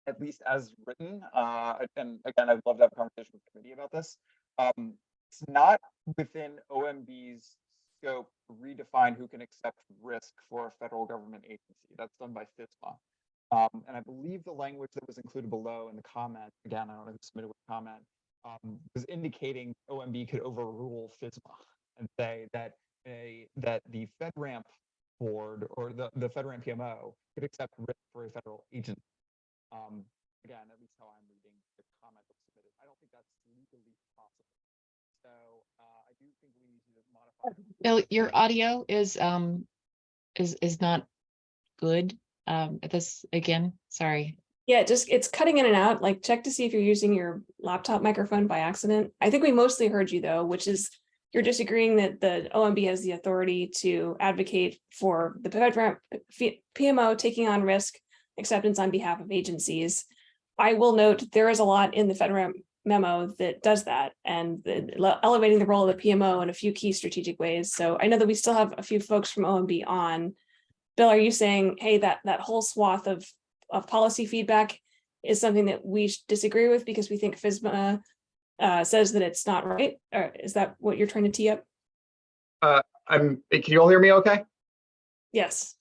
at least as written. And again, I'd love to have a conversation with the committee about this. It's not within OMB's scope to redefine who can accept risk for a federal government agency. That's done by FSCAC. And I believe the language that was included below in the comment, again, I don't know who submitted a comment, was indicating OMB could overrule FSCAC and say that the FedRAMP board or the FedRAMP PMO could accept risk for a federal agency. Again, at least how I'm reading the comment that was submitted. I don't think that's legally possible. So I do think we need to modify. Bill, your audio is not good. This again, sorry. Yeah, it's cutting in and out. Like check to see if you're using your laptop microphone by accident. I think we mostly heard you though, which is you're disagreeing that the OMB has the authority to advocate for the FedRAMP PMO taking on risk acceptance on behalf of agencies. I will note there is a lot in the FedRAMP memo that does that and elevating the role of the PMO in a few key strategic ways. So I know that we still have a few folks from OMB on. Bill, are you saying, hey, that whole swath of policy feedback is something that we disagree with because we think FSMA says that it's not right? Or is that what you're trying to tee up? Can you all hear me okay? Yes.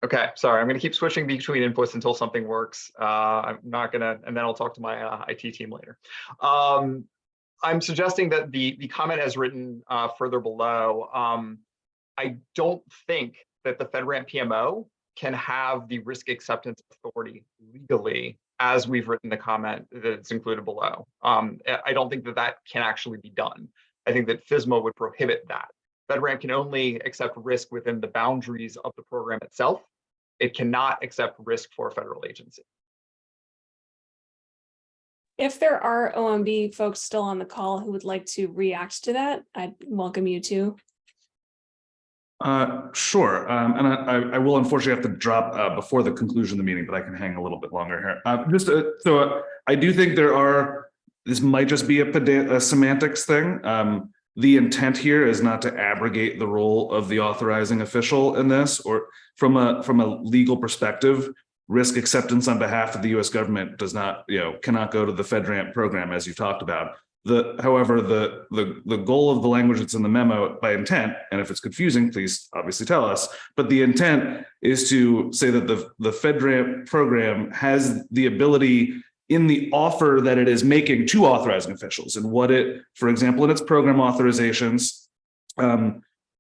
Okay, sorry, I'm going to keep switching between inputs until something works. I'm not going to, and then I'll talk to my IT team later. I'm suggesting that the comment as written further below, I don't think that the FedRAMP PMO can have the risk acceptance authority legally as we've written the comment that's included below. I don't think that can actually be done. I think that FSMA would prohibit that. FedRAMP can only accept risk within the boundaries of the program itself. It cannot accept risk for a federal agency. If there are OMB folks still on the call who would like to react to that, I'd welcome you to. Sure. And I will unfortunately have to drop before the conclusion of the meeting, but I can hang a little bit longer here. So I do think this might just be a semantics thing. The intent here is not to abrogate the role of the authorizing official in this, or from a legal perspective, risk acceptance on behalf of the U.S. government does not, cannot go to the FedRAMP program, as you've talked about. However, the goal of the language that's in the memo by intent, and if it's confusing, please obviously tell us, but the intent is to say that the FedRAMP program has the ability in the offer that it is making to authorizing officials, and what it, for example, in its program authorizations,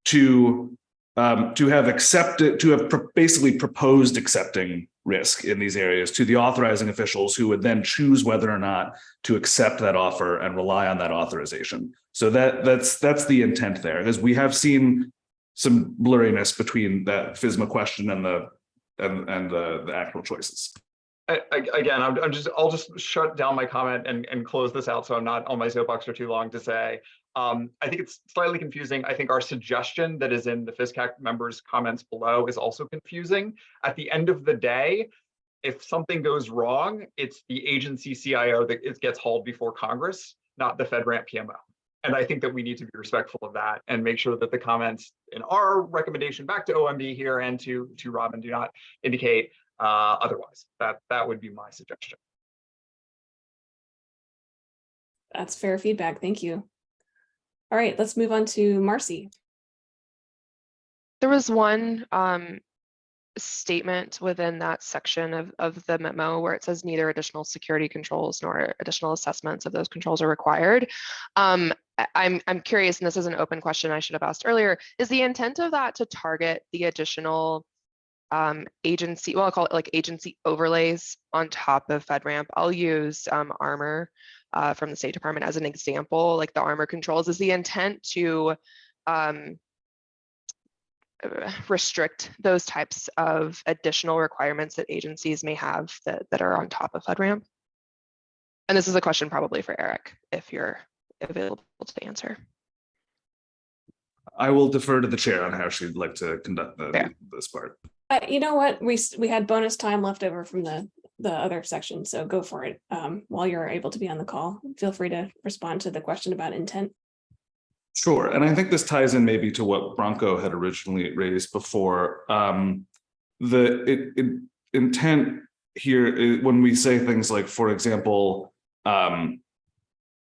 to have accepted, to have basically proposed accepting risk in these areas to the authorizing officials, who would then choose whether or not to accept that offer and rely on that authorization. So that's the intent there, because we have seen some blurriness between that FSMA question and the actual choices. Again, I'll just shut down my comment and close this out, so I'm not on my soapbox for too long to say. I think it's slightly confusing. I think our suggestion that is in the FSCAC members' comments below is also confusing. At the end of the day, if something goes wrong, it's the agency CIO that it gets hauled before Congress, not the FedRAMP PMO. And I think that we need to be respectful of that and make sure that the comments in our recommendation back to OMB here and to Robin do not indicate otherwise. That would be my suggestion. That's fair feedback. Thank you. All right, let's move on to Marcy. There was one statement within that section of the memo where it says neither additional security controls nor additional assessments of those controls are required. I'm curious, and this is an open question I should have asked earlier, is the intent of that to target the additional agency, well, I'll call it like agency overlays on top of FedRAMP? I'll use Armor from the State Department as an example, like the Armor controls. Is the intent to restrict those types of additional requirements that agencies may have that are on top of FedRAMP? And this is a question probably for Eric, if you're available to answer. I will defer to the chair on how she'd like to conduct this part. You know what? We had bonus time left over from the other section, so go for it. While you're able to be on the call, feel free to respond to the question about intent. Sure, and I think this ties in maybe to what Bronco had originally raised before. The intent here is when we say things like, for example,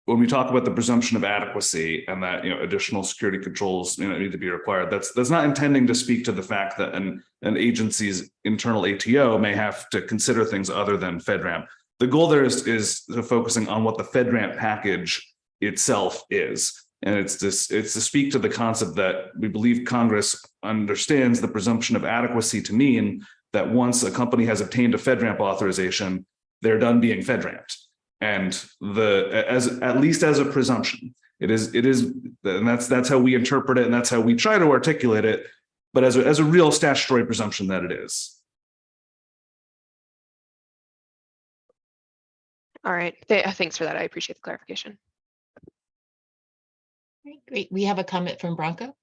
when we talk about the presumption of adequacy and that additional security controls need to be required, that's not intending to speak to the fact that an agency's internal ATO may have to consider things other than FedRAMP. The goal there is focusing on what the FedRAMP package itself is. And it's to speak to the concept that we believe Congress understands the presumption of adequacy to mean that once a company has obtained a FedRAMP authorization, they're done being FedRAMPed. And at least as a presumption, it is, and that's how we interpret it, and that's how we try to articulate it, but as a real statutory presumption that it is. All right, thanks for that. I appreciate the clarification. Great. We have a comment from Bronco.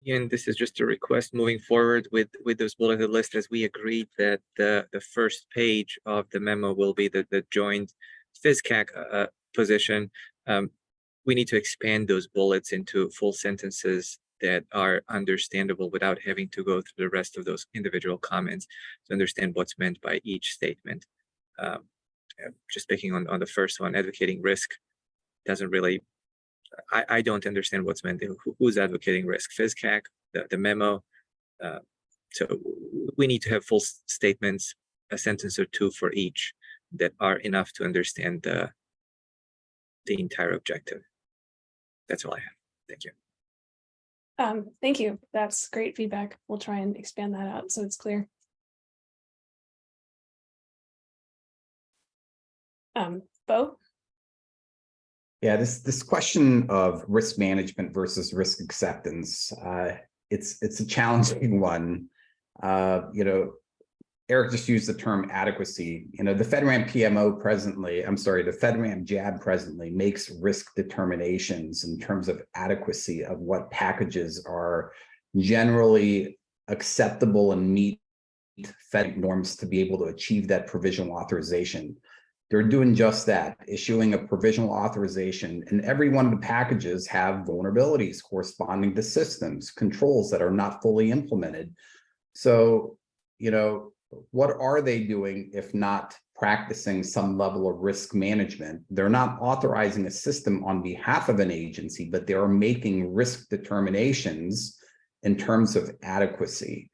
And this is just a request moving forward with those bulleted lists, as we agreed that the first page of the memo will be the joint FSCAC position. We need to expand those bullets into full sentences that are understandable without having to go through the rest of those individual comments to understand what's meant by each statement. Just picking on the first one, advocating risk doesn't really, I don't understand what's meant. Who's advocating risk? FSCAC, the memo. So we need to have full statements, a sentence or two for each, that are enough to understand the entire objective. That's all I have. Thank you. Thank you. That's great feedback. We'll try and expand that out so it's clear. Bo? Yeah, this question of risk management versus risk acceptance, it's a challenging one. Eric just used the term adequacy. The FedRAMP PMO presently, the FedRAMP JAB presently makes risk determinations in terms of adequacy of what packages are generally acceptable and meet FedRAMP norms to be able to achieve that provisional authorization. They're doing just that, issuing a provisional authorization, and every one of the packages have vulnerabilities corresponding to systems, controls that are not fully implemented. So, what are they doing if not practicing some level of risk management? They're not authorizing a system on behalf of an agency, but they are making risk determinations in terms of adequacy.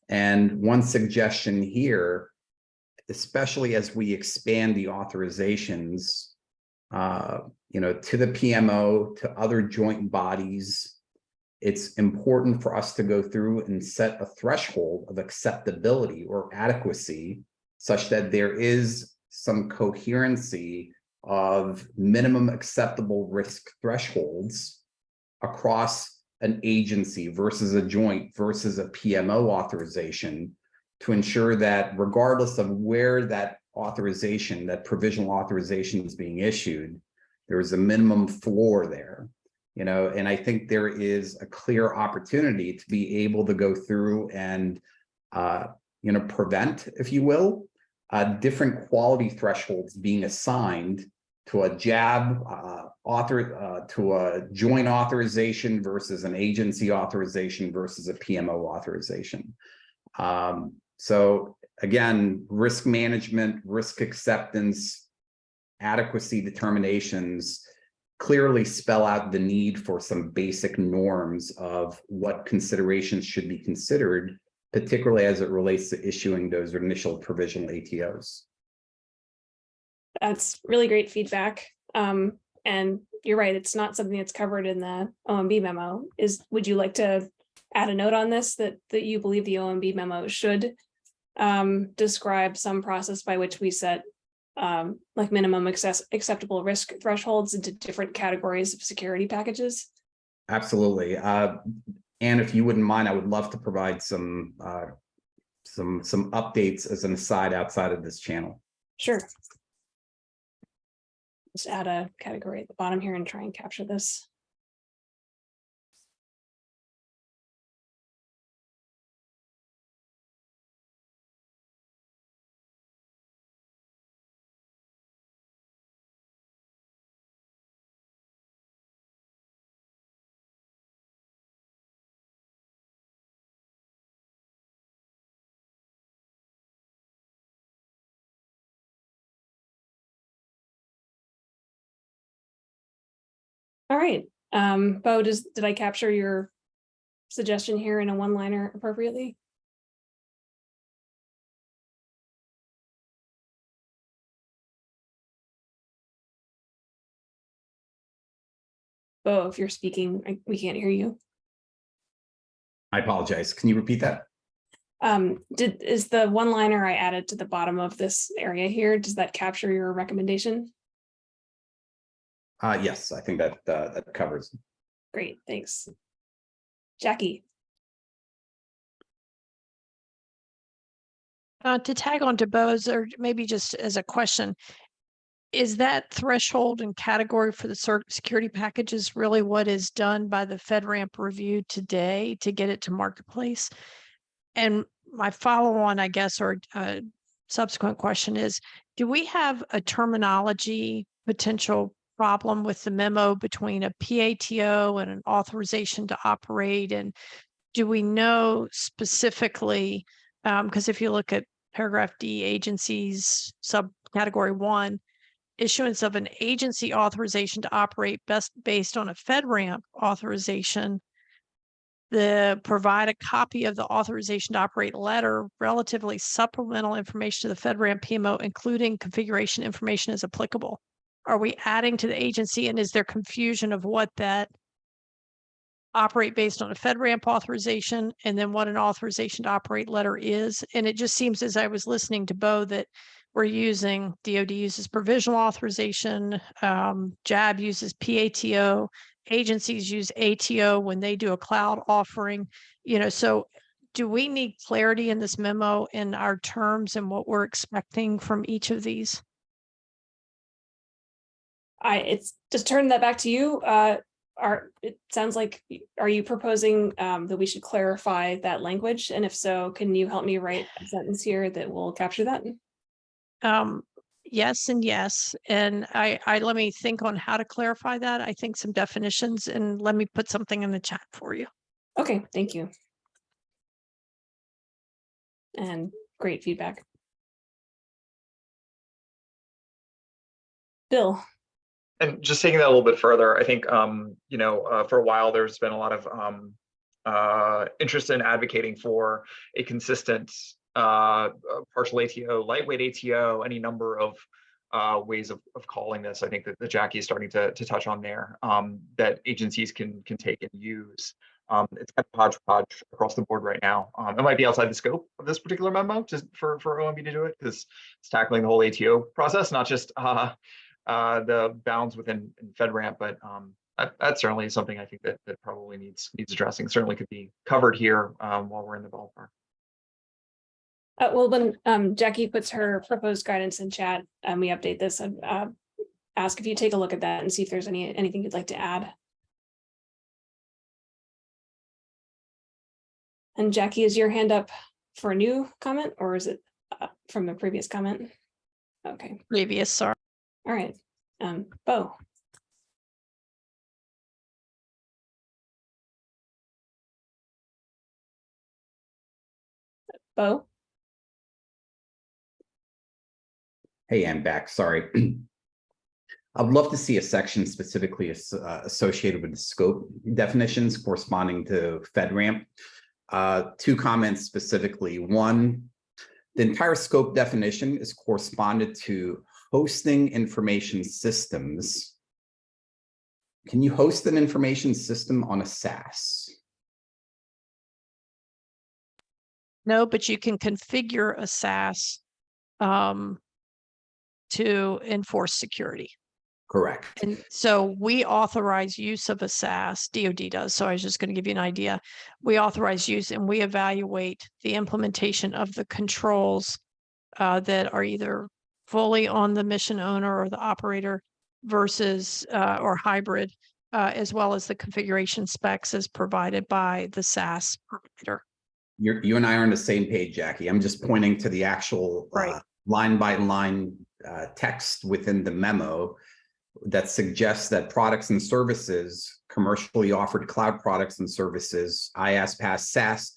And one suggestion here especially as we expand the authorizations, to the PMO, to other joint bodies, it's important for us to go through and set a threshold of acceptability or adequacy such that there is some coherency of minimum acceptable risk thresholds across an agency versus a joint versus a PMO authorization, to ensure that regardless of where that authorization, that provisional authorization is being issued, there is a minimum floor there. And I think there is a clear opportunity to be able to go through and, prevent, if you will, different quality thresholds being assigned to a JAB to a joint authorization versus an agency authorization versus a PMO authorization. So again, risk management, risk acceptance, adequacy determinations clearly spell out the need for some basic norms of what considerations should be considered, particularly as it relates to issuing those initial provisional ATOs. That's really great feedback. And you're right, it's not something that's covered in the OMB memo. Would you like to add a note on this that you believe the OMB memo should describe some process by which we set like minimum acceptable risk thresholds into different categories of security packages? Absolutely. And if you wouldn't mind, I would love to provide some updates as an aside outside of this channel. Sure. Just add a category at the bottom here and try and capture this. All right, Bo, did I capture your suggestion here in a one-liner appropriately? Bo, if you're speaking, we can't hear you. I apologize. Can you repeat that? Is the one-liner I added to the bottom of this area here, does that capture your recommendation? Yes, I think that covers. Great, thanks. Jackie. To tag on to Bo's, or maybe just as a question, is that threshold and category for the security packages really what is done by the FedRAMP review today to get it to marketplace? And my follow-on, I guess, or subsequent question is, do we have a terminology potential problem with the memo between a PATO and an authorization to operate? And do we know specifically, because if you look at paragraph D, agencies, subcategory 1, issuance of an agency authorization to operate based on a FedRAMP authorization, provide a copy of the authorization to operate letter, relatively supplemental information to the FedRAMP PMO, including configuration information as applicable. Are we adding to the agency, and is there confusion of what that operate based on a FedRAMP authorization and then what an authorization to operate letter is? And it just seems, as I was listening to Bo, that we're using, DoD uses provisional authorization, JAB uses PATO, agencies use ATO when they do a cloud offering, so do we need clarity in this memo in our terms and what we're expecting from each of these? It's just turn that back to you. It sounds like, are you proposing that we should clarify that language? And if so, can you help me write a sentence here that will capture that? Yes and yes. And I let me think on how to clarify that. I think some definitions, and let me put something in the chat for you. Okay, thank you. And great feedback. Bill. And just taking that a little bit further, I think, for a while, there's been a lot of interest in advocating for a consistent partial ATO, lightweight ATO, any number of ways of calling this. I think that Jackie is starting to touch on there, that agencies can take and use. It's kind of hodgepodge across the board right now. It might be outside the scope of this particular memo just for OMB to do it, because it's tackling the whole ATO process, not just the bounds within FedRAMP, but that's certainly something I think that probably needs addressing. Certainly could be covered here while we're in the ballpark. Well, when Jackie puts her proposed guidance in chat and we update this, I'd ask if you take a look at that and see if there's anything you'd like to add. And Jackie, is your hand up for a new comment, or is it from the previous comment? Okay. Previous, sorry. All right. Bo. Bo. Hey, I'm back. Sorry. I'd love to see a section specifically associated with the scope definitions corresponding to FedRAMP. Two comments specifically. One, the entire scope definition is corresponded to hosting information systems. Can you host an information system on a SaaS? No, but you can configure a SaaS to enforce security. Correct. And so we authorize use of a SaaS, DoD does. So I was just going to give you an idea. We authorize use and we evaluate the implementation of the controls that are either fully on the mission owner or the operator versus or hybrid, as well as the configuration specs as provided by the SaaS provider. You and I are on the same page, Jackie. I'm just pointing to the actual line by line text within the memo that suggests that products and services, commercially offered cloud products and services, IaaS, SaaS,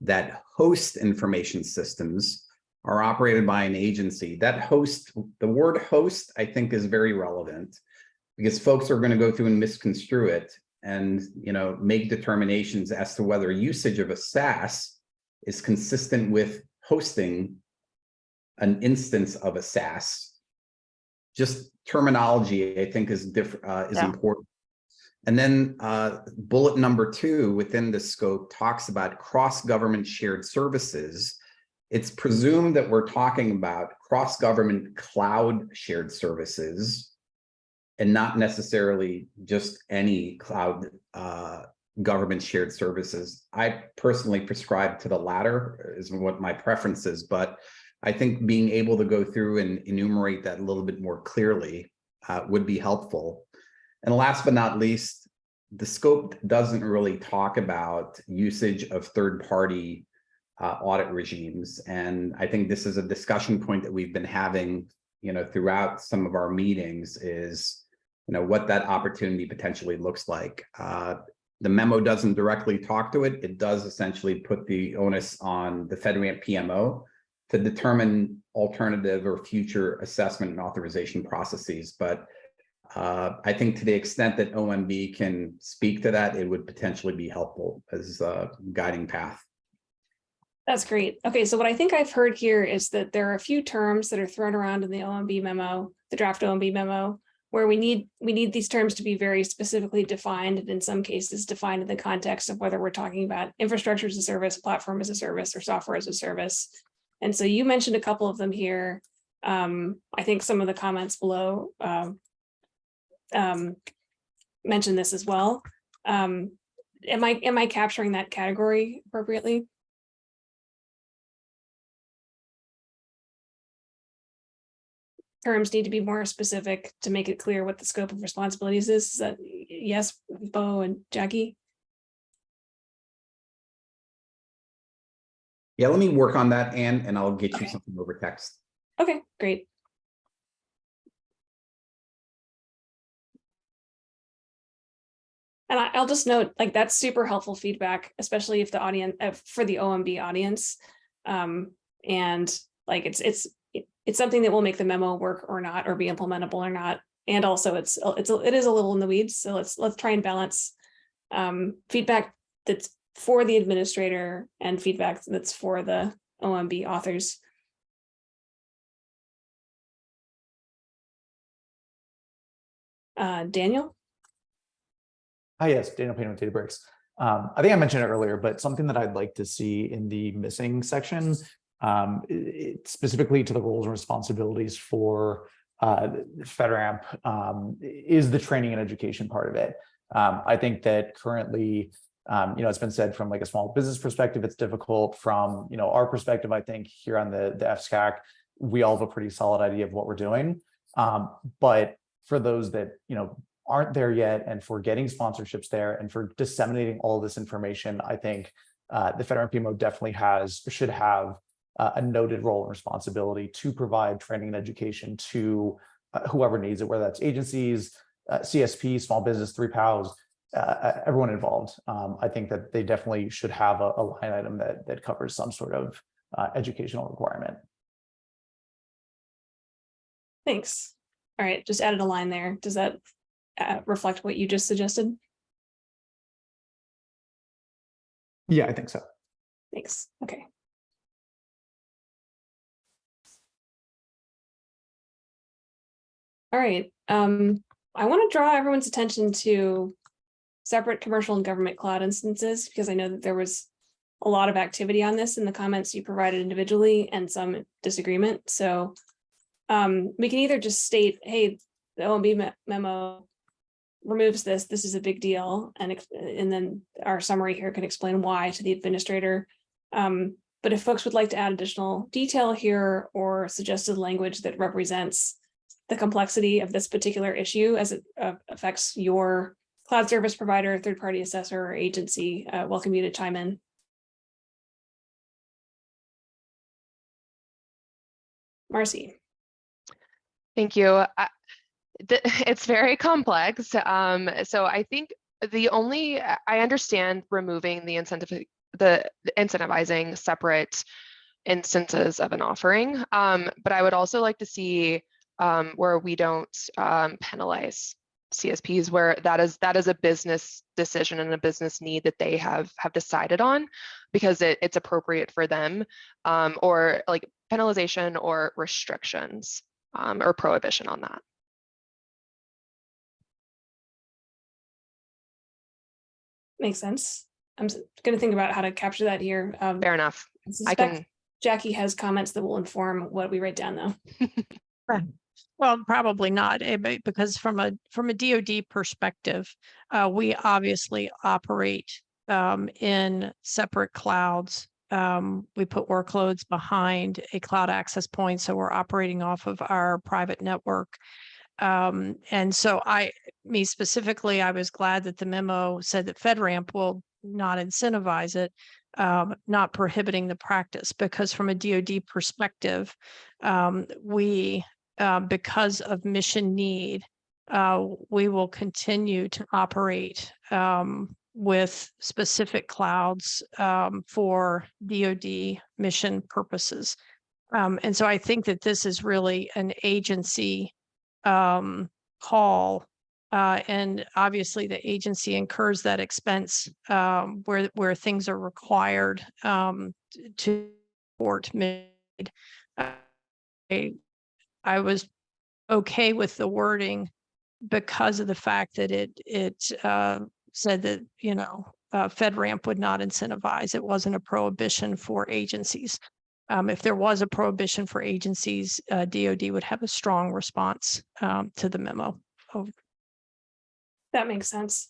that host information systems are operated by an agency. That host, the word host, I think is very relevant because folks are going to go through and misconstrue it and, you know, make determinations as to whether usage of a SaaS is consistent with hosting an instance of a SaaS. Just terminology, I think, is different, is important. And then bullet number 2 within the scope talks about cross-government shared services. It's presumed that we're talking about cross-government cloud shared services and not necessarily just any cloud government shared services. I personally prescribe to the latter is what my preference is, but I think being able to go through and enumerate that a little bit more clearly would be helpful. And last but not least, the scope doesn't really talk about usage of third-party audit regimes. And I think this is a discussion point that we've been having, you know, throughout some of our meetings is, you know, what that opportunity potentially looks like. The memo doesn't directly talk to it. It does essentially put the onus on the FedRAMP PMO to determine alternative or future assessment and authorization processes. But I think to the extent that OMB can speak to that, it would potentially be helpful as a guiding path. That's great. Okay, so what I think I've heard here is that there are a few terms that are thrown around in the OMB memo, the draft OMB memo, where we need these terms to be very specifically defined, and in some cases defined in the context of whether we're talking about infrastructure as a service, platform as a service, or software as a service. And so you mentioned a couple of them here. I think some of the comments below mentioned this as well. Am I capturing that category appropriately? Terms need to be more specific to make it clear what the scope of responsibilities is. Is that yes, Bo and Jackie? Yeah, let me work on that, Anne, and I'll get you something over text. Okay, great. And I'll just note, like, that's super helpful feedback, especially if the audience for the OMB audience, and like it's something that will make the memo work or not, or be implementable or not. And also it is a little in the weeds. So let's try and balance feedback that's for the administrator and feedback that's for the OMB authors. Daniel? Hi, yes, Daniel Payne with Databricks. I think I mentioned it earlier, but something that I'd like to see in the missing section, specifically to the roles and responsibilities for FedRAMP, is the training and education part of it. I think that currently, it's been said from like a small business perspective, it's difficult. From our perspective, I think here on the FSCAC, we all have a pretty solid idea of what we're doing. But for those that aren't there yet, and for getting sponsorships there, and for disseminating all this information, I think the FedRAMP PMO definitely should have a noted role and responsibility to provide training and education to whoever needs it, whether that's agencies, CSP, small business, 3PAWs, everyone involved. I think that they definitely should have a line item that covers some sort of educational requirement. Thanks. All right, just added a line there. Does that reflect what you just suggested? Yeah, I think so. Thanks. Okay. All right. I want to draw everyone's attention to separate commercial and government cloud instances, because I know that there was a lot of activity on this in the comments you provided individually and some disagreement. So we can either just state, hey, the OMB memo removes this. This is a big deal. And then our summary here can explain why to the administrator. But if folks would like to add additional detail here or suggested language that represents the complexity of this particular issue as it affects your cloud service provider, third-party assessor, or agency, welcome you to chime in. Marcy. Thank you. It's very complex. So I think I understand removing the incentivizing separate instances of an offering, but I would also like to see where we don't penalize CSPs, where that is a business decision and a business need that they have decided on because it's appropriate for them, or like penalization or restrictions or prohibition on that. Makes sense. I'm going to think about how to capture that here. Fair enough. I can. Jackie has comments that will inform what we write down, though. Well, probably not, because from a DoD perspective, we obviously operate in separate clouds. We put workloads behind a cloud access point, so we're operating off of our private network. And so me specifically, I was glad that the memo said that FedRAMP will not incentivize it, not prohibiting the practice, because from a DoD perspective, we, because of mission need, we will continue to operate with specific clouds for DoD mission purposes. And so I think that this is really an agency call, and obviously the agency incurs that expense where things are required to support mid. I was okay with the wording because of the fact that it said that FedRAMP would not incentivize. It wasn't a prohibition for agencies. If there was a prohibition for agencies, DoD would have a strong response to the memo. That makes sense.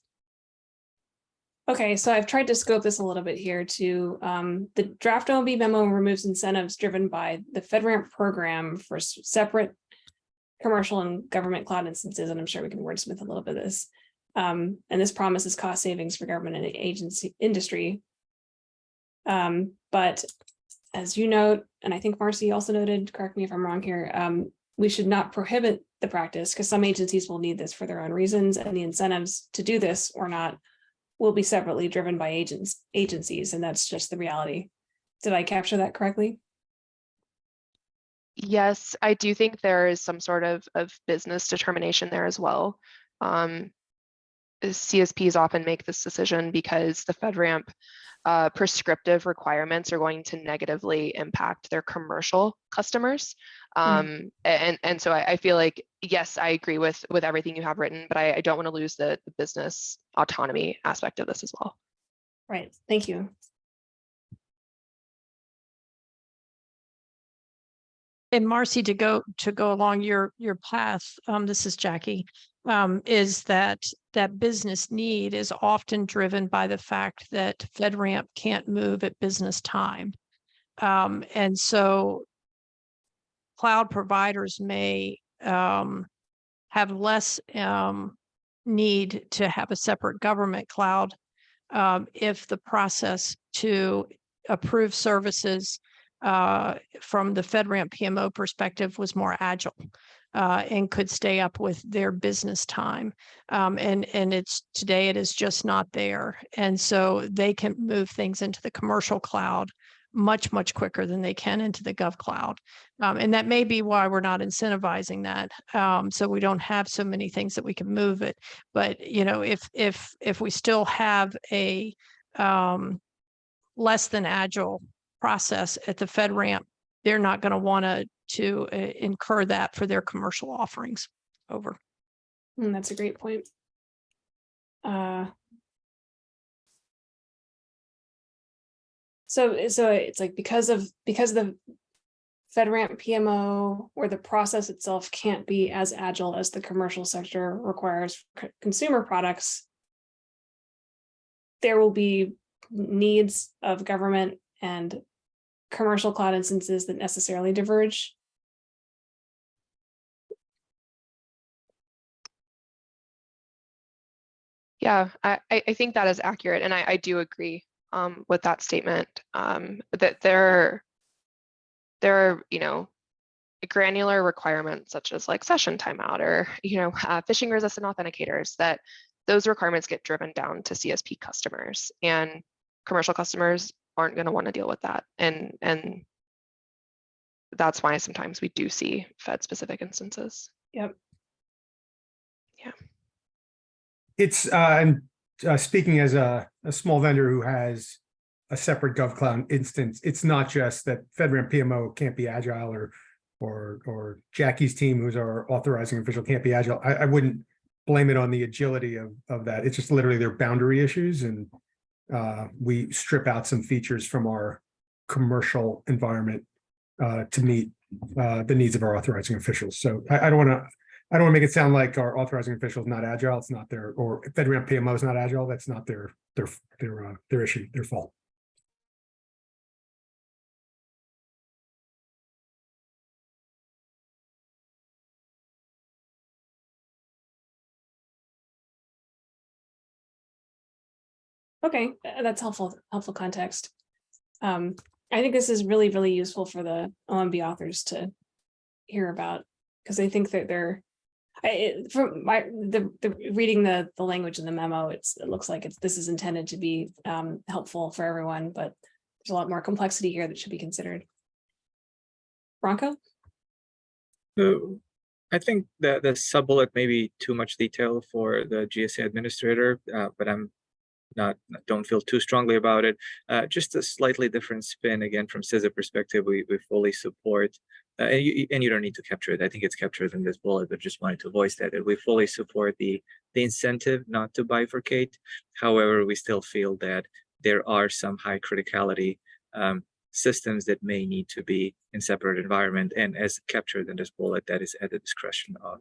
Okay, so I've tried to scope this a little bit here to the draft OMB memo removes incentives driven by the FedRAMP program for separate commercial and government cloud instances, and I'm sure we can wordsmith a little bit of this. And this promises cost savings for government and agency industry. But as you note, and I think Marcy also noted, correct me if I'm wrong here, we should not prohibit the practice because some agencies will need this for their own reasons, and the incentives to do this or not will be separately driven by agencies, and that's just the reality. Did I capture that correctly? Yes, I do think there is some sort of business determination there as well. CSPs often make this decision because the FedRAMP prescriptive requirements are going to negatively impact their commercial customers. And so I feel like, yes, I agree with everything you have written, but I don't want to lose the business autonomy aspect of this as well. Right. Thank you. And Marcy, to go along your path, this is Jackie, is that business need is often driven by the fact that FedRAMP can't move at business time. And so cloud providers may have less need to have a separate government cloud if the process to approve services from the FedRAMP PMO perspective was more agile and could stay up with their business time. And it's today it is just not there. And so they can move things into the commercial cloud much quicker than they can into the gov cloud. And that may be why we're not incentivizing that. So we don't have so many things that we can move it. But you know, if we still have a less than agile process at the FedRAMP, they're not going to want to incur that for their commercial offerings. Over. That's a great point. So it's like because the FedRAMP PMO or the process itself can't be as agile as the commercial sector requires consumer products, there will be needs of government and commercial cloud instances that necessarily diverge. Yeah, I think that is accurate, and I do agree with that statement. That there are, you know, granular requirements such as like session timeout or, you know, phishing resistant authenticators, that those requirements get driven down to CSP customers, and commercial customers aren't going to want to deal with that. And that's why sometimes we do see Fed specific instances. Yep. Yeah. It's and speaking as a small vendor who has a separate GovCloud instance, it's not just that FedRAMP PMO can't be agile or Jackie's team, who's our authorizing official, can't be agile. I wouldn't blame it on the agility of that. It's just literally their boundary issues, and we strip out some features from our commercial environment to meet the needs of our authorizing officials. So I don't want to make it sound like our authorizing official is not agile. It's not their, or FedRAMP PMO is not agile. That's not their issue, their fault. Okay, that's helpful context. I think this is really useful for the OMB authors to hear about, because I think that from reading the language in the memo, it looks like this is intended to be helpful for everyone, but there's a lot more complexity here that should be considered. Bronco? So I think that the sub-bullet may be too much detail for the GSA administrator, but don't feel too strongly about it. Just a slightly different spin, again, from CISA perspective, we fully support, and you don't need to capture it. I think it's captured in this bullet, but just wanted to voice that we fully support the incentive not to bifurcate. However, we still feel that there are some high criticality systems that may need to be in separate environment, and as captured in this bullet, that is at the discretion of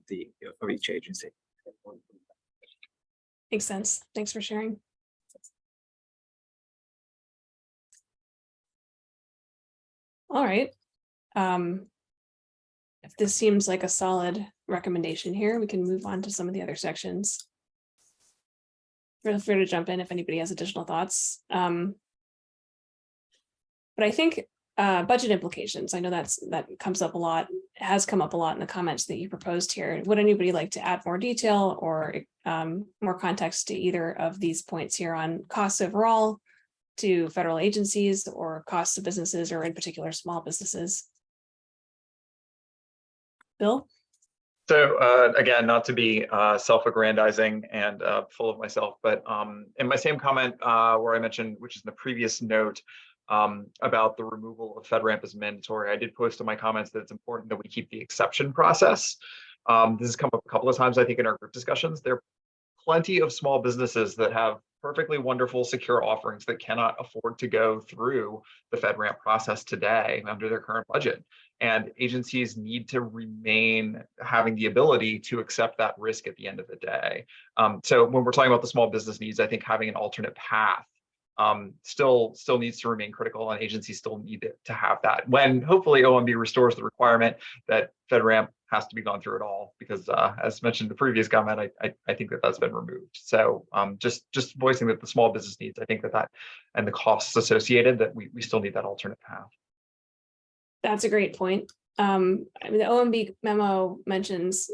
each agency. Makes sense. Thanks for sharing. All right. If this seems like a solid recommendation here, we can move on to some of the other sections. Feel free to jump in if anybody has additional thoughts. But I think budget implications, I know that comes up a lot, has come up a lot in the comments that you proposed here. Would anybody like to add more detail or more context to either of these points here on costs overall, to federal agencies, or costs to businesses, or in particular small businesses? Bill? So again, not to be self-aggrandizing and full of myself, but in my same comment where I mentioned, which is in the previous note, about the removal of FedRAMP as mandatory, I did post in my comments that it's important that we keep the exception process. This has come up a couple of times, I think, in our group discussions. There are plenty of small businesses that have perfectly wonderful secure offerings that cannot afford to go through the FedRAMP process today under their current budget. And agencies need to remain having the ability to accept that risk at the end of the day. So when we're talking about the small business needs, I think having an alternate path still needs to remain critical, and agencies still need to have that when hopefully OMB restores the requirement that FedRAMP has to be gone through it all, because as mentioned in the previous comment, I think that that's been removed. So just voicing that the small business needs, I think that and the costs associated, that we still need that alternate path. That's a great point. I mean, the OMB memo mentions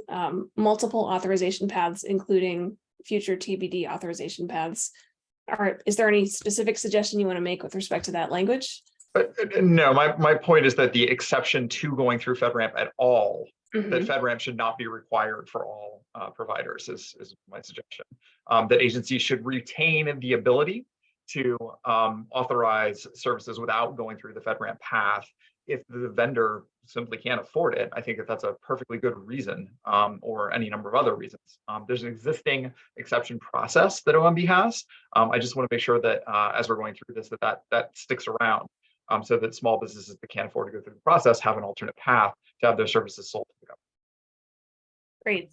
multiple authorization paths, including future TBD authorization paths. Is there any specific suggestion you want to make with respect to that language? No, my point is that the exception to going through FedRAMP at all, that FedRAMP should not be required for all providers is my suggestion. That agencies should retain the ability to authorize services without going through the FedRAMP path if the vendor simply can't afford it. I think that that's a perfectly good reason, or any number of other reasons. There's an existing exception process that OMB has. I just want to make sure that as we're going through this, that sticks around, so that small businesses that can't afford to go through the process have an alternate path to have their services sold to the government.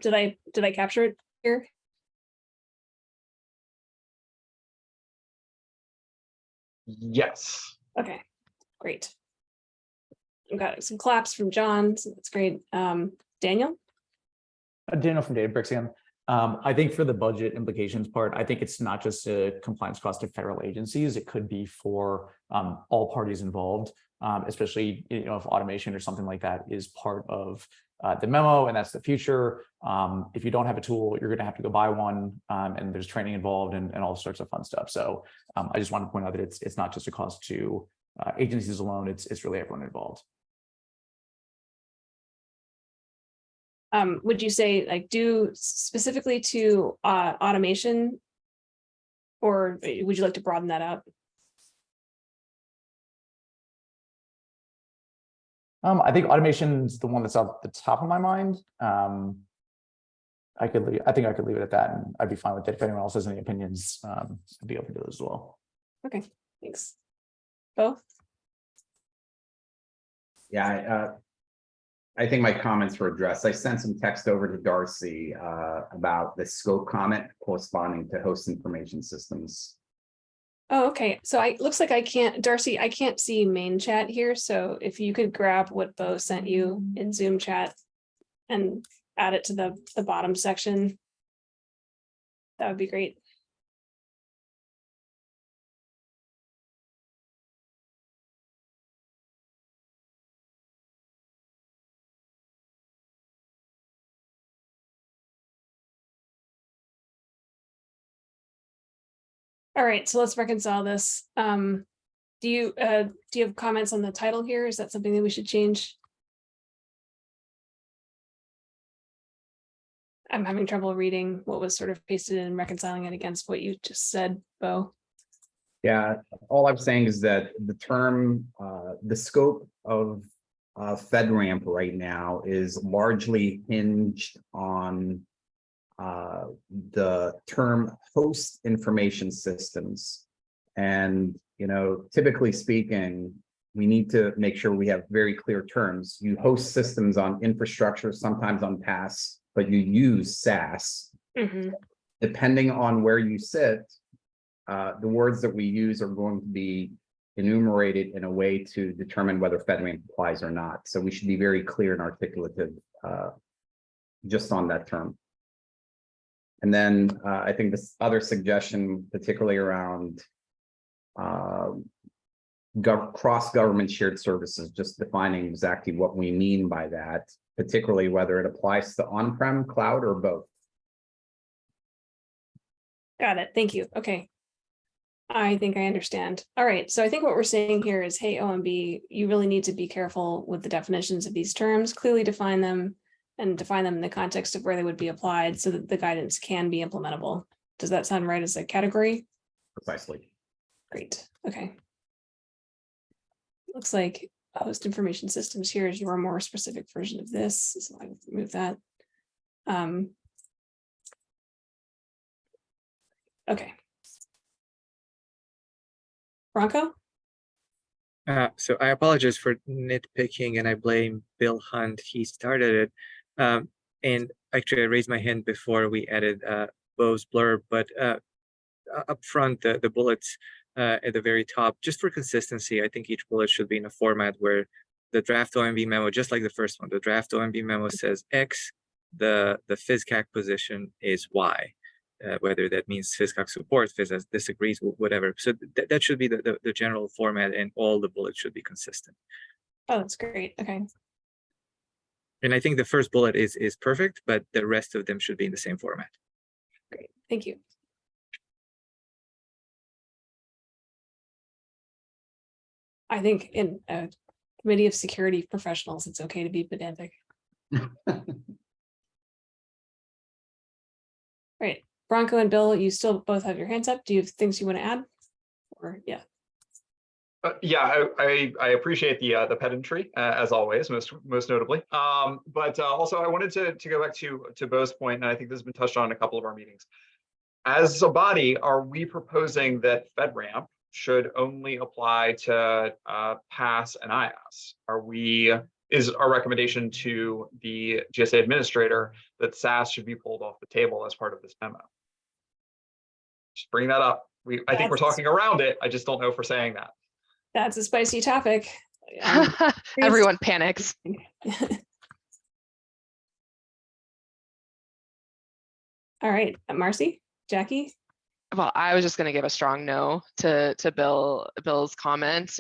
Great. Did I capture it here? Yes. Okay, great. I've got some claps from John, so that's great. Daniel? Daniel from Databricks again. I think for the budget implications part, I think it's not just a compliance cost to federal agencies. It could be for all parties involved, especially if automation or something like that is part of the memo, and that's the future. If you don't have a tool, you're going to have to go buy one, and there's training involved and all sorts of fun stuff. So I just want to point out that it's not just a cost to agencies alone. It's really everyone involved. Would you say like due specifically to automation, or would you like to broaden that out? I think automation is the one that's off the top of my mind. I think I could leave it at that, and I'd be fine with it. If anyone else has any opinions, I'd be open to those as well. Okay, thanks. Both? Yeah, I think my comments were addressed. I sent some text over to Darcy about the scope comment corresponding to host information systems. Oh, okay. So looks like Darcy, I can't see main chat here. So if you could grab what Bo sent you in Zoom chat and add it to the bottom section, that would be great. All right, so let's reconcile this. Do you have comments on the title here? Is that something that we should change? I'm having trouble reading what was sort of pasted in and reconciling it against what you just said, Bo. Yeah, all I'm saying is that the term, the scope of FedRAMP right now is largely hinged on the term host information systems. And, typically speaking, we need to make sure we have very clear terms. You host systems on infrastructure, sometimes on PaaS, but you use SaaS. Depending on where you sit, the words that we use are going to be enumerated in a way to determine whether FedRAMP applies or not. So we should be very clear and articulative just on that term. And then I think this other suggestion, particularly around cross-government shared services, just defining exactly what we mean by that, particularly whether it applies to on-prem, cloud, or both. Got it. Thank you. Okay. I think I understand. All right. So I think what we're saying here is, hey, OMB, you really need to be careful with the definitions of these terms, clearly define them, and define them in the context of where they would be applied so that the guidance can be implementable. Does that sound right as a category? Precisely. Great, okay. Looks like host information systems here is your more specific version of this, so I will remove that. Okay. Bronco? So I apologize for nitpicking, and I blame Bill Hunt. He started it. And actually, I raised my hand before we added Bo's blurb, but up front, the bullets at the very top, just for consistency, I think each bullet should be in a format where the draft OMB memo, just like the first one, the draft OMB memo says X, the FSCAC position is Y. Whether that means FSCAC supports, FSCAC disagrees, whatever. So that should be the general format, and all the bullets should be consistent. Oh, that's great. Okay. And I think the first bullet is perfect, but the rest of them should be in the same format. Great. Thank you. I think in a committee of security professionals, it's okay to be pedantic. Right. Bronco and Bill, you still both have your hands up. Do you have things you want to add? Or yeah. Yeah, I appreciate the pedantry as always, most notably. But also I wanted to go back to Bo's point, and I think this has been touched on in a couple of our meetings. As a body, are we proposing that FedRAMP should only apply to PASS and IaaS? Is our recommendation to the GSA Administrator that SaaS should be pulled off the table as part of this memo? Just bring that up. I think we're talking around it. I just don't know if we're saying that. That's a spicy topic. Everyone panics. All right, Marcy, Jackie. Well, I was just going to give a strong no to Bill's comment.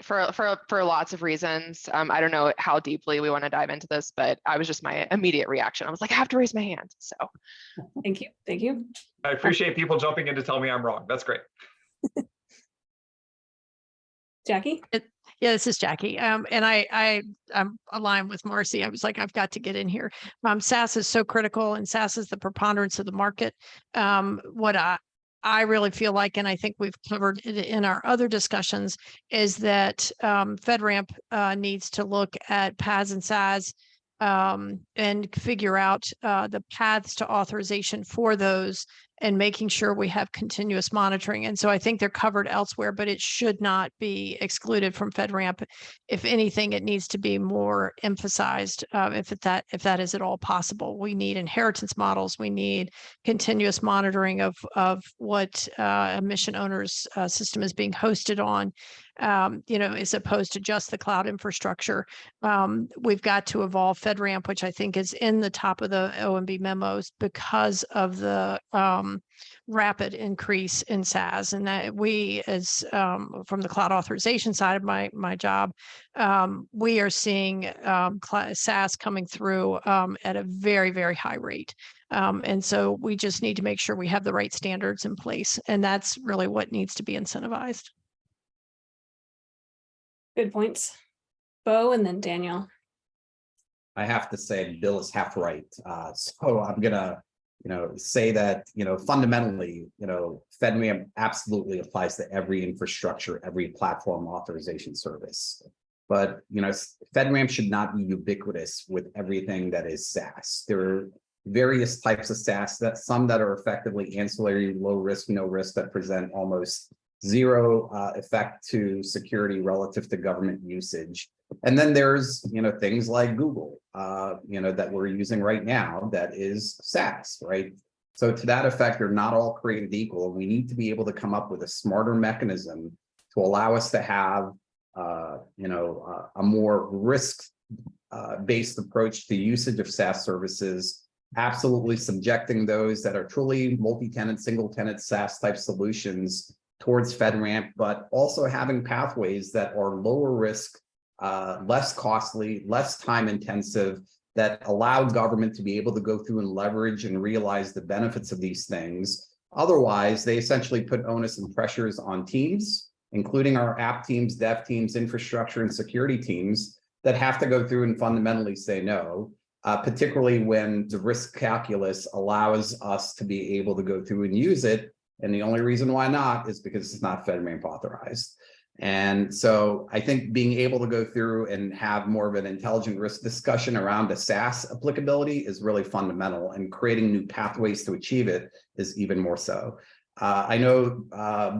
For lots of reasons. I don't know how deeply we want to dive into this, but I was just my immediate reaction. I was like, I have to raise my hand. So thank you. Thank you. I appreciate people jumping in to tell me I'm wrong. That's great. Jackie? Yeah, this is Jackie. And I'm aligned with Marcy. I was like, I've got to get in here. SaaS is so critical, and SaaS is the preponderance of the market. What I really feel like, and I think we've covered it in our other discussions, is that FedRAMP needs to look at PaaS and SaaS and figure out the paths to authorization for those, and making sure we have continuous monitoring. And so I think they're covered elsewhere, but it should not be excluded from FedRAMP. If anything, it needs to be more emphasized if that is at all possible. We need inheritance models. We need continuous monitoring of what a mission owner's system is being hosted on, as opposed to just the cloud infrastructure. We've got to evolve FedRAMP, which I think is in the top of the OMB memos, because of the rapid increase in SaaS, and that we, as from the cloud authorization side of my job, we are seeing SaaS coming through at a very, very high rate. And so we just need to make sure we have the right standards in place, and that's really what needs to be incentivized. Good points. Bo, and then Daniel. I have to say Bill is half right. So I'm gonna, say that, fundamentally, FedRAMP absolutely applies to every infrastructure, every platform authorization service. But, FedRAMP should not be ubiquitous with everything that is SaaS. There are various types of SaaS, some that are effectively ancillary, low risk, no risk, that present almost zero effect to security relative to government usage. And then there's, things like Google, that we're using right now that is SaaS, right? So to that effect, they're not all created equal. We need to be able to come up with a smarter mechanism to allow us to have, a more risk-based approach to usage of SaaS services, absolutely subjecting those that are truly multi-tenant, single-tenant SaaS type solutions towards FedRAMP, but also having pathways that are lower risk, less costly, less time intensive, that allow government to be able to go through and leverage and realize the benefits of these things. Otherwise, they essentially put onus and pressures on teams, including our app teams, dev teams, infrastructure and security teams, that have to go through and fundamentally say no, particularly when the risk calculus allows us to be able to go through and use it. And the only reason why not is because it's not FedRAMP authorized. And so I think being able to go through and have more of an intelligent risk discussion around the SaaS applicability is really fundamental, and creating new pathways to achieve it is even more so. I know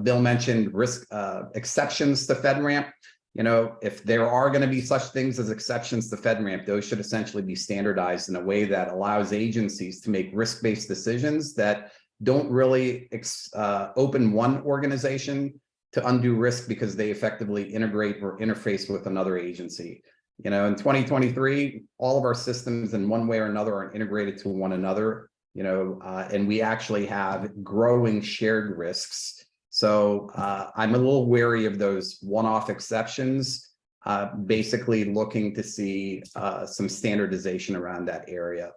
Bill mentioned risk exceptions to FedRAMP. You know, if there are going to be such things as exceptions to FedRAMP, those should essentially be standardized in a way that allows agencies to make risk-based decisions that don't really open one organization to undue risk because they effectively integrate or interface with another agency. You know, in 2023, all of our systems in one way or another are integrated to one another, you know, and we actually have growing shared risks. So I'm a little wary of those one-off exceptions, basically looking to see some standardization around that area.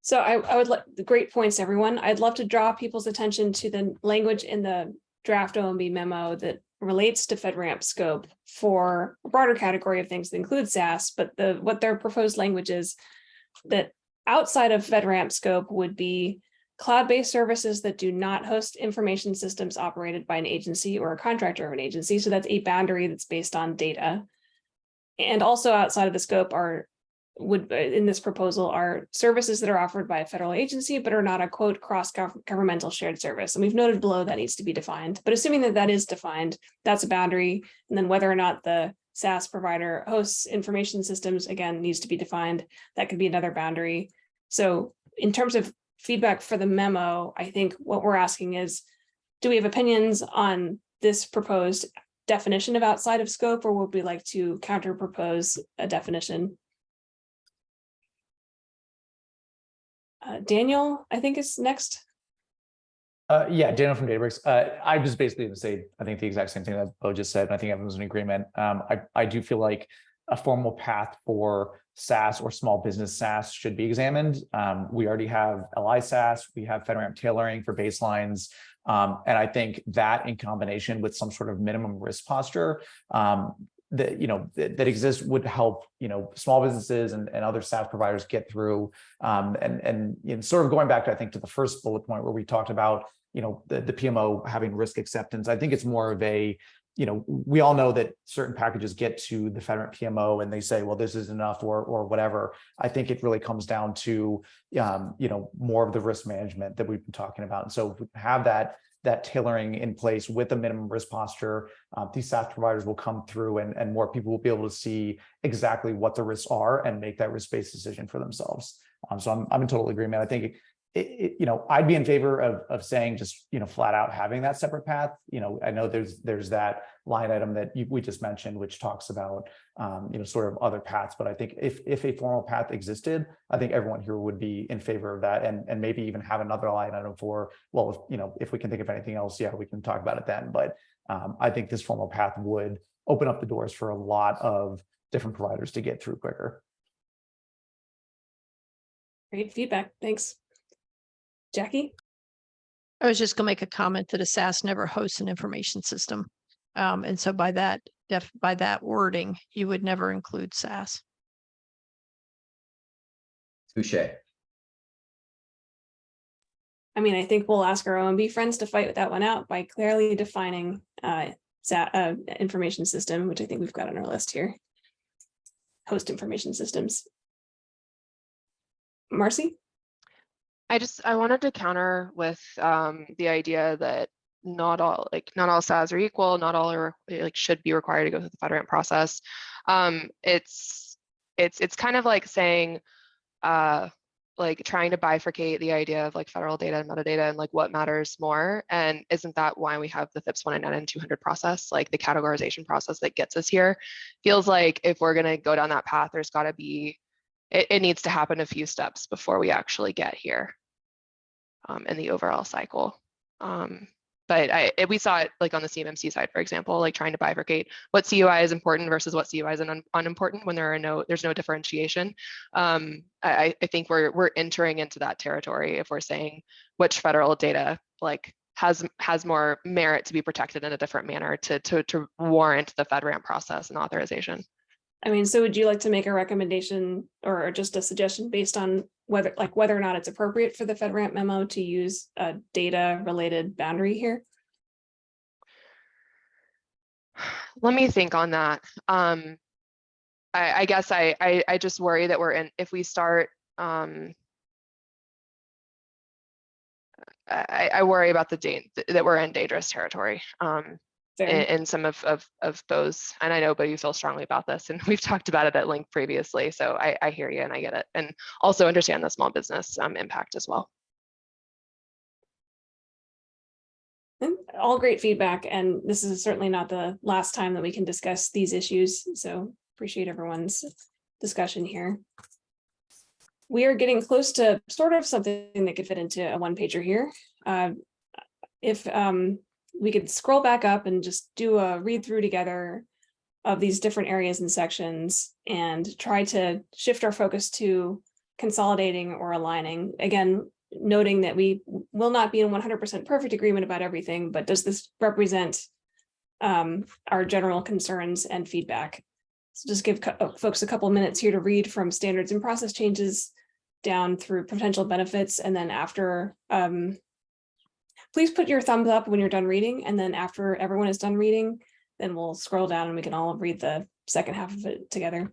So I would like the great points, everyone. I'd love to draw people's attention to the language in the draft OMB memo that relates to FedRAMP scope for a broader category of things that include SaaS, but what their proposed language is that outside of FedRAMP scope would be cloud-based services that do not host information systems operated by an agency or a contractor of an agency. So that's a boundary that's based on data. And also outside of the scope in this proposal are services that are offered by a federal agency, but are not a quote cross-governmental shared service. And we've noted below that needs to be defined, but assuming that that is defined, that's a boundary. And then whether or not the SaaS provider hosts information systems, again, needs to be defined. That could be another boundary. So in terms of feedback for the memo, I think what we're asking is, do we have opinions on this proposed definition of outside of scope, or would we like to counter propose a definition? Daniel, I think is next. Yeah, Daniel from Databricks. I was basically going to say, I think the exact same thing that Bo just said, and I think everyone's in agreement. I do feel like a formal path for SaaS or small business SaaS should be examined. We already have LI SaaS, we have FedRAMP tailoring for baselines. And I think that in combination with some sort of minimum risk posture that exists would help, small businesses and other SaaS providers get through. And sort of going back to, I think, to the first bullet point where we talked about, the PMO having risk acceptance. I think it's more of a, we all know that certain packages get to the FedRAMP PMO and they say, well, this is enough or whatever. I think it really comes down to, more of the risk management that we've been talking about. And so if we have that tailoring in place with a minimum risk posture, these SaaS providers will come through and more people will be able to see exactly what the risks are and make that risk-based decision for themselves. So I'm in total agreement. I think I'd be in favor of saying just, flat out having that separate path. I know there's that line item that we just mentioned, which talks about, sort of other paths. But I think if a formal path existed, I think everyone here would be in favor of that, and maybe even have another line item for, well, if we can think of anything else, yeah, we can talk about it then. But I think this formal path would open up the doors for a lot of different providers to get through quicker. Great feedback. Thanks. Jackie? I was just going to make a comment that a SaaS never hosts an information system. And so by that wording, you would never include SaaS. Touche. I mean, I think we'll ask our OMB friends to fight that one out by clearly defining information system, which I think we've got on our list here. Host information systems. Marcy? I wanted to counter with the idea that not all SaaS are equal, not all are should be required to go through the FedRAMP process. It's kind of like saying trying to bifurcate the idea of federal data and metadata and what matters more. And isn't that why we have the FIPS 199 and 200 process, the categorization process that gets us here? Feels like if we're going to go down that path, there's got to be it needs to happen a few steps before we actually get here in the overall cycle. But we saw it on the CMMC side, for example, trying to bifurcate what CUI is important versus what CUI is unimportant when there's no differentiation. I think we're entering into that territory if we're saying which federal data has more merit to be protected in a different manner to warrant the FedRAMP process and authorization. I mean, so would you like to make a recommendation or just a suggestion based on whether or not it's appropriate for the FedRAMP memo to use a data related boundary here? Let me think on that. I guess I just worry that if we start, I worry about that we're in dangerous territory in some of those. And I know, but you feel strongly about this, and we've talked about it at length previously. So I hear you and I get it, and also understand the small business impact as well. All great feedback, and this is certainly not the last time that we can discuss these issues. So appreciate everyone's discussion here. We are getting close to sort of something that could fit into a one-pager here. If we could scroll back up and just do a read through together of these different areas and sections and try to shift our focus to consolidating or aligning. Again, noting that we will not be in 100% perfect agreement about everything, but does this represent our general concerns and feedback? So just give folks a couple minutes here to read from standards and process changes down through potential benefits. And then after, please put your thumbs up when you're done reading. And then after everyone is done reading, then we'll scroll down and we can all read the second half of it together.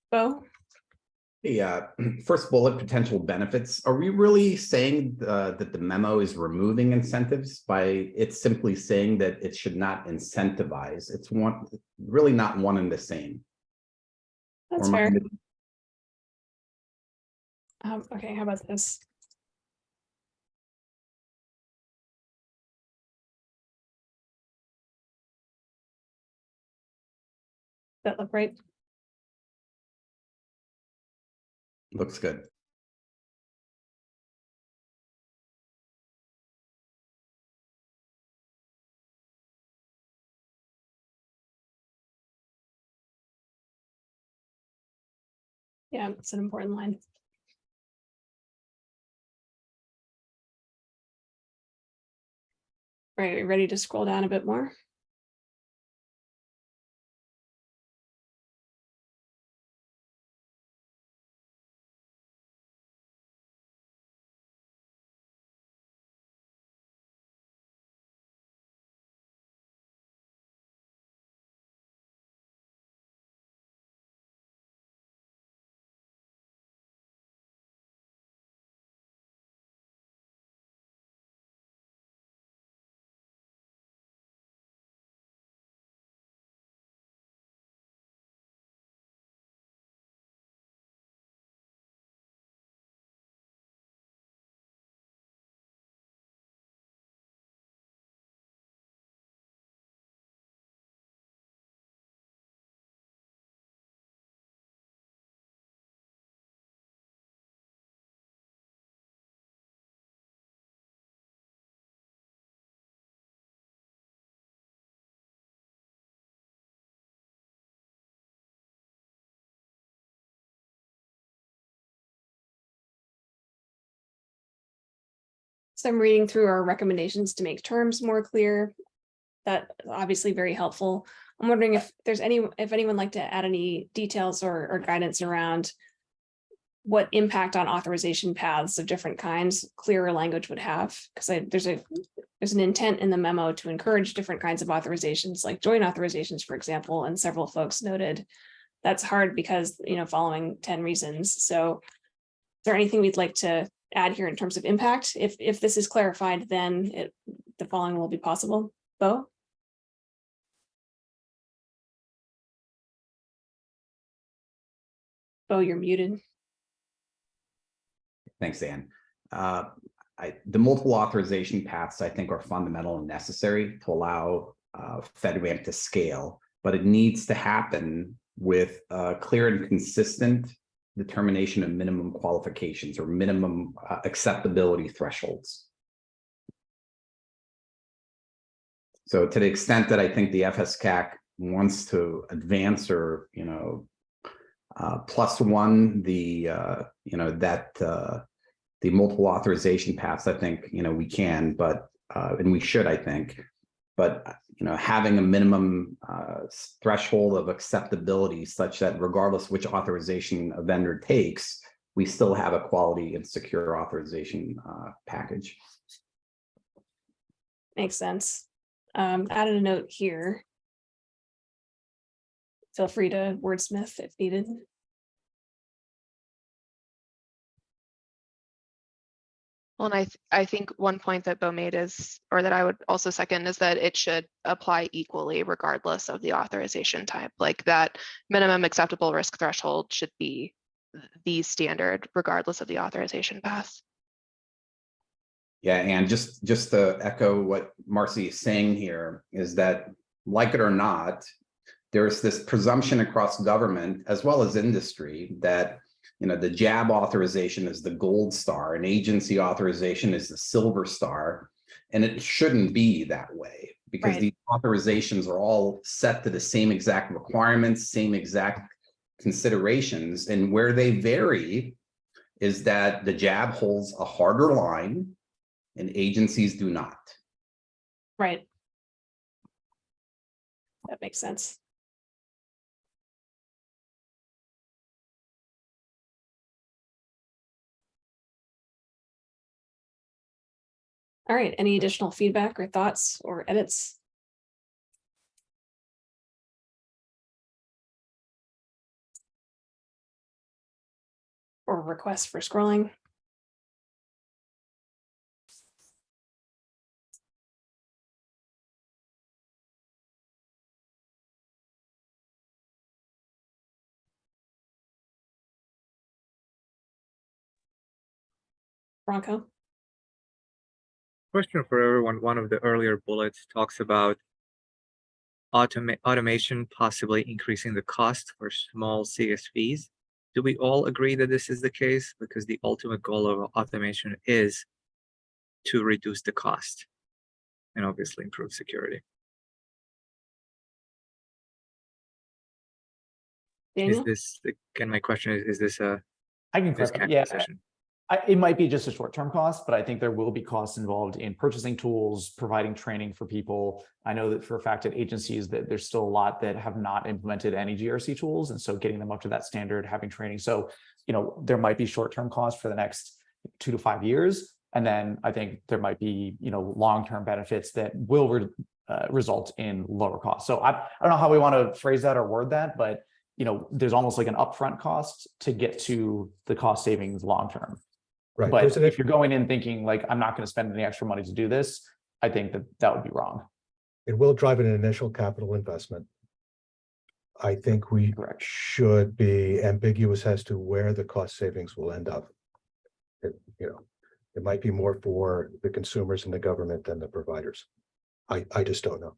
Bo? Yeah, first bullet, potential benefits. Are we really saying that the memo is removing incentives by it's simply saying that it should not incentivize? It's really not one and the same. That's fair. Okay, how about this? That look right? Looks good. Yeah, it's an important line. Right, ready to scroll down a bit more? So I'm reading through our recommendations to make terms more clear. That obviously very helpful. I'm wondering if anyone would like to add any details or guidance around what impact on authorization paths of different kinds clearer language would have, because there's an intent in the memo to encourage different kinds of authorizations, like joint authorizations, for example, and several folks noted that's hard because, following 10 reasons. So is there anything we'd like to add here in terms of impact? If this is clarified, then the following will be possible. Bo? Bo, you're muted. Thanks, Ann. The multiple authorization paths, I think, are fundamental and necessary to allow FedRAMP to scale, but it needs to happen with clear and consistent determination of minimum qualifications or minimum acceptability thresholds. So to the extent that I think the FSCAC wants to advance or, plus one, the multiple authorization paths, I think, we can, but, and we should, I think, but, having a minimum threshold of acceptability such that regardless which authorization a vendor takes, we still have a quality and secure authorization package. Makes sense. Added a note here. Feel free to wordsmith if needed. Well, and I think one point that Bo made is, or that I would also second, is that it should apply equally regardless of the authorization type. Like that minimum acceptable risk threshold should be the standard regardless of the authorization path. Yeah, and just to echo what Marcy is saying here is that, like it or not, there's this presumption across government as well as industry that the JAB authorization is the gold star and agency authorization is the silver star. And it shouldn't be that way because Right. these authorizations are all set to the same exact requirements, same exact considerations. And where they vary is that the JAB holds a harder line and agencies do not. Right. That makes sense. All right, any additional feedback or thoughts or edits? Or requests for scrolling? Bronco? Question for everyone. One of the earlier bullets talks about automation possibly increasing the cost for small CSVs. Do we all agree that this is the case? Because the ultimate goal of automation is to reduce the cost and obviously improve security. Daniel? Is this, again, my question is this a I can FSCAC correct. Yeah, position? it might be just a short-term cost, but I think there will be costs involved in purchasing tools, providing training for people. I know that for a fact at agencies that there's still a lot that have not implemented any GRC tools. And so getting them up to that standard, having training. So, there might be short-term costs for the next 2 to 5 years. And then I think there might be, long-term benefits that will result in lower costs. So I don't know how we want to phrase that or word that, but, there's almost like an upfront cost to get to the cost savings long-term. Right. But if you're going in thinking like, I'm not going to spend any extra money to do this, I think that would be wrong. It will drive an initial capital investment. I think we Correct. should be ambiguous as to where the cost savings will end up. It might be more for the consumers and the government than the providers. I just don't know.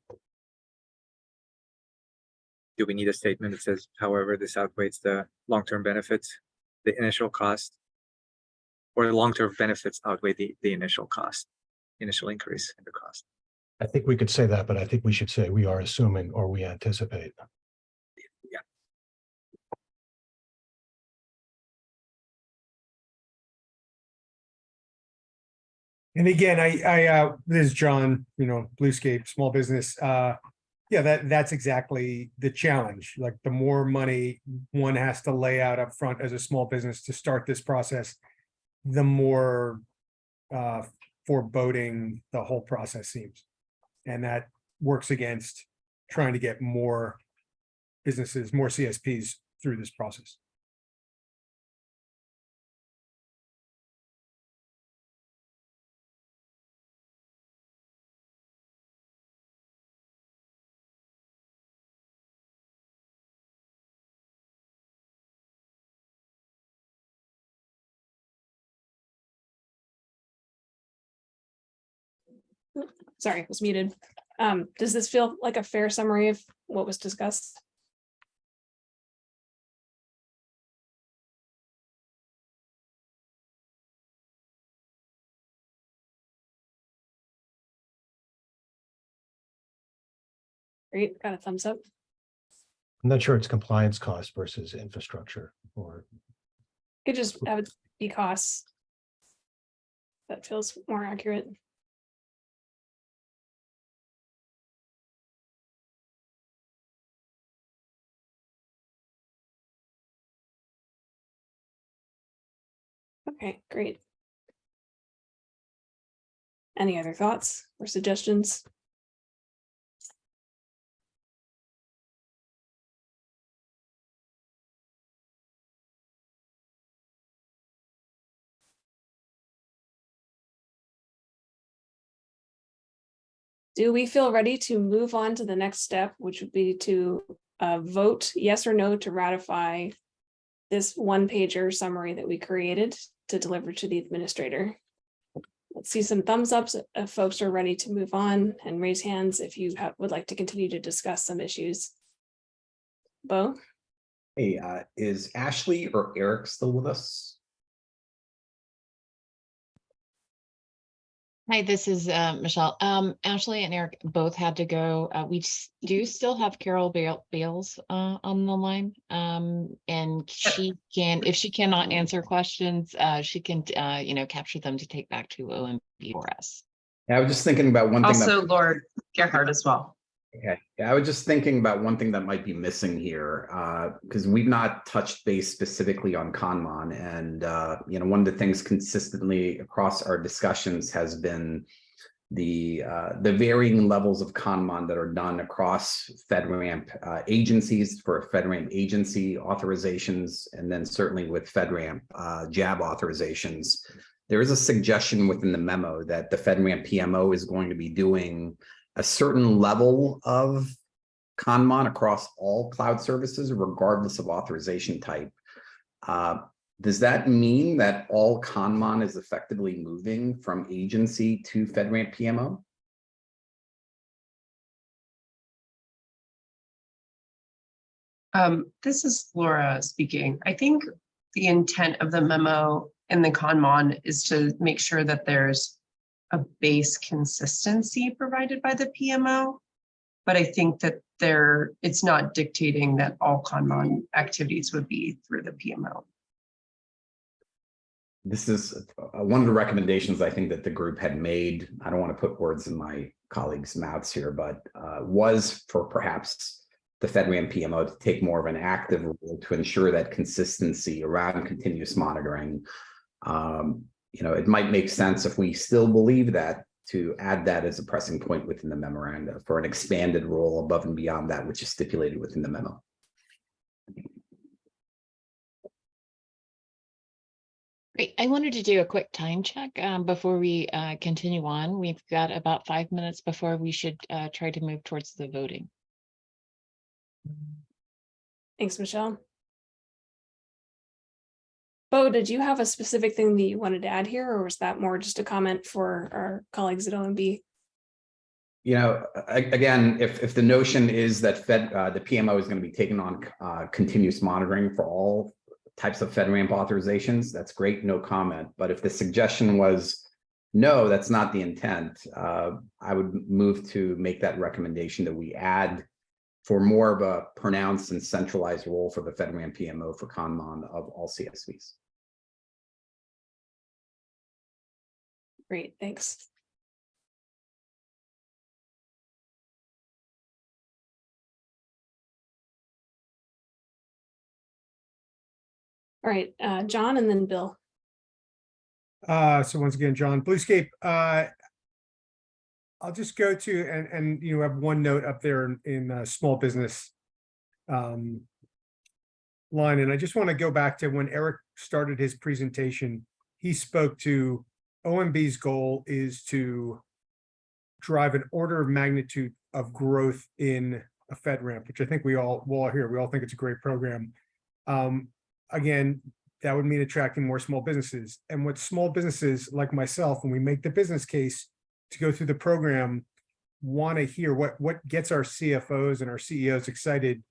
Do we need a statement that says, however, this outweighs the long-term benefits, the initial cost? Or the long-term benefits outweigh the initial cost, initial increase in the cost? I think we could say that, but I think we should say we are assuming or we anticipate. Yeah. And again, this is John, Bluescape, small business. Yeah, that's exactly the challenge. Like the more money one has to lay out up front as a small business to start this process, the more foreboding the whole process seems. And that works against trying to get more businesses, more CSPs through this process. Sorry, I was muted. Does this feel like a fair summary of what was discussed? Great, got a thumbs up. I'm not sure it's compliance cost versus infrastructure or. Could just have it be costs. That feels more accurate. Okay, great. Any other thoughts or suggestions? Do we feel ready to move on to the next step, which would be to vote yes or no to ratify this one-pager summary that we created to deliver to the administrator? Let's see some thumbs ups if folks are ready to move on, and raise hands if you would like to continue to discuss some issues. Bo? Hey, is Ashley or Eric still with us? Hi, this is Michelle. Ashley and Eric both had to go. We do still have Carol Bales on the line. And she can, if she cannot answer questions, she can, capture them to take back to OMB for us. Yeah, I was just thinking about one thing. Also, Lord Gerhard as well. Okay, yeah, I was just thinking about one thing that might be missing here, because we've not touched base specifically on Conmon, and one of the things consistently across our discussions has been the varying levels of Conmon that are done across FedRAMP agencies for FedRAMP agency authorizations, and then certainly with FedRAMP JAB authorizations. There is a suggestion within the memo that the FedRAMP PMO is going to be doing a certain level of Conmon across all cloud services, regardless of authorization type. Does that mean that all Conmon is effectively moving from agency to FedRAMP PMO? This is Laura speaking. I think the intent of the memo in the Conmon is to make sure that there's a base consistency provided by the PMO, but I think that it's not dictating that all Conmon activities would be through the PMO. This is one of the recommendations I think that the group had made. I don't want to put words in my colleagues' mouths here, but was for perhaps the FedRAMP PMO to take more of an active role to ensure that consistency around continuous monitoring. It might make sense if we still believe that to add that as a pressing point within the memoranda for an expanded role above and beyond that which is stipulated within the memo. Great. I wanted to do a quick time check before we continue on. We've got about 5 minutes before we should try to move towards the voting. Thanks, Michelle. Bo, did you have a specific thing that you wanted to add here, or was that more just a comment for our colleagues at OMB? Again, if the notion is that the PMO is going to be taking on continuous monitoring for all types of FedRAMP authorizations, that's great, no comment. But if the suggestion was, no, that's not the intent, I would move to make that recommendation that we add for more of a pronounced and centralized role for the FedRAMP PMO for Conmon of all CSVs. Great, thanks. All right, John and then Bill. So once again, John, Bluescape, I'll just go to and you know, have one note up there in small business line. And I just want to go back to when Eric started his presentation. He spoke to OMB's goal is to drive an order of magnitude of growth in a FedRAMP, which I think we all hear. We all think it's a great program. Again, that would mean attracting more small businesses. And what small businesses like myself, when we make the business case to go through the program, want to hear what gets our CFOs and our CEOs excited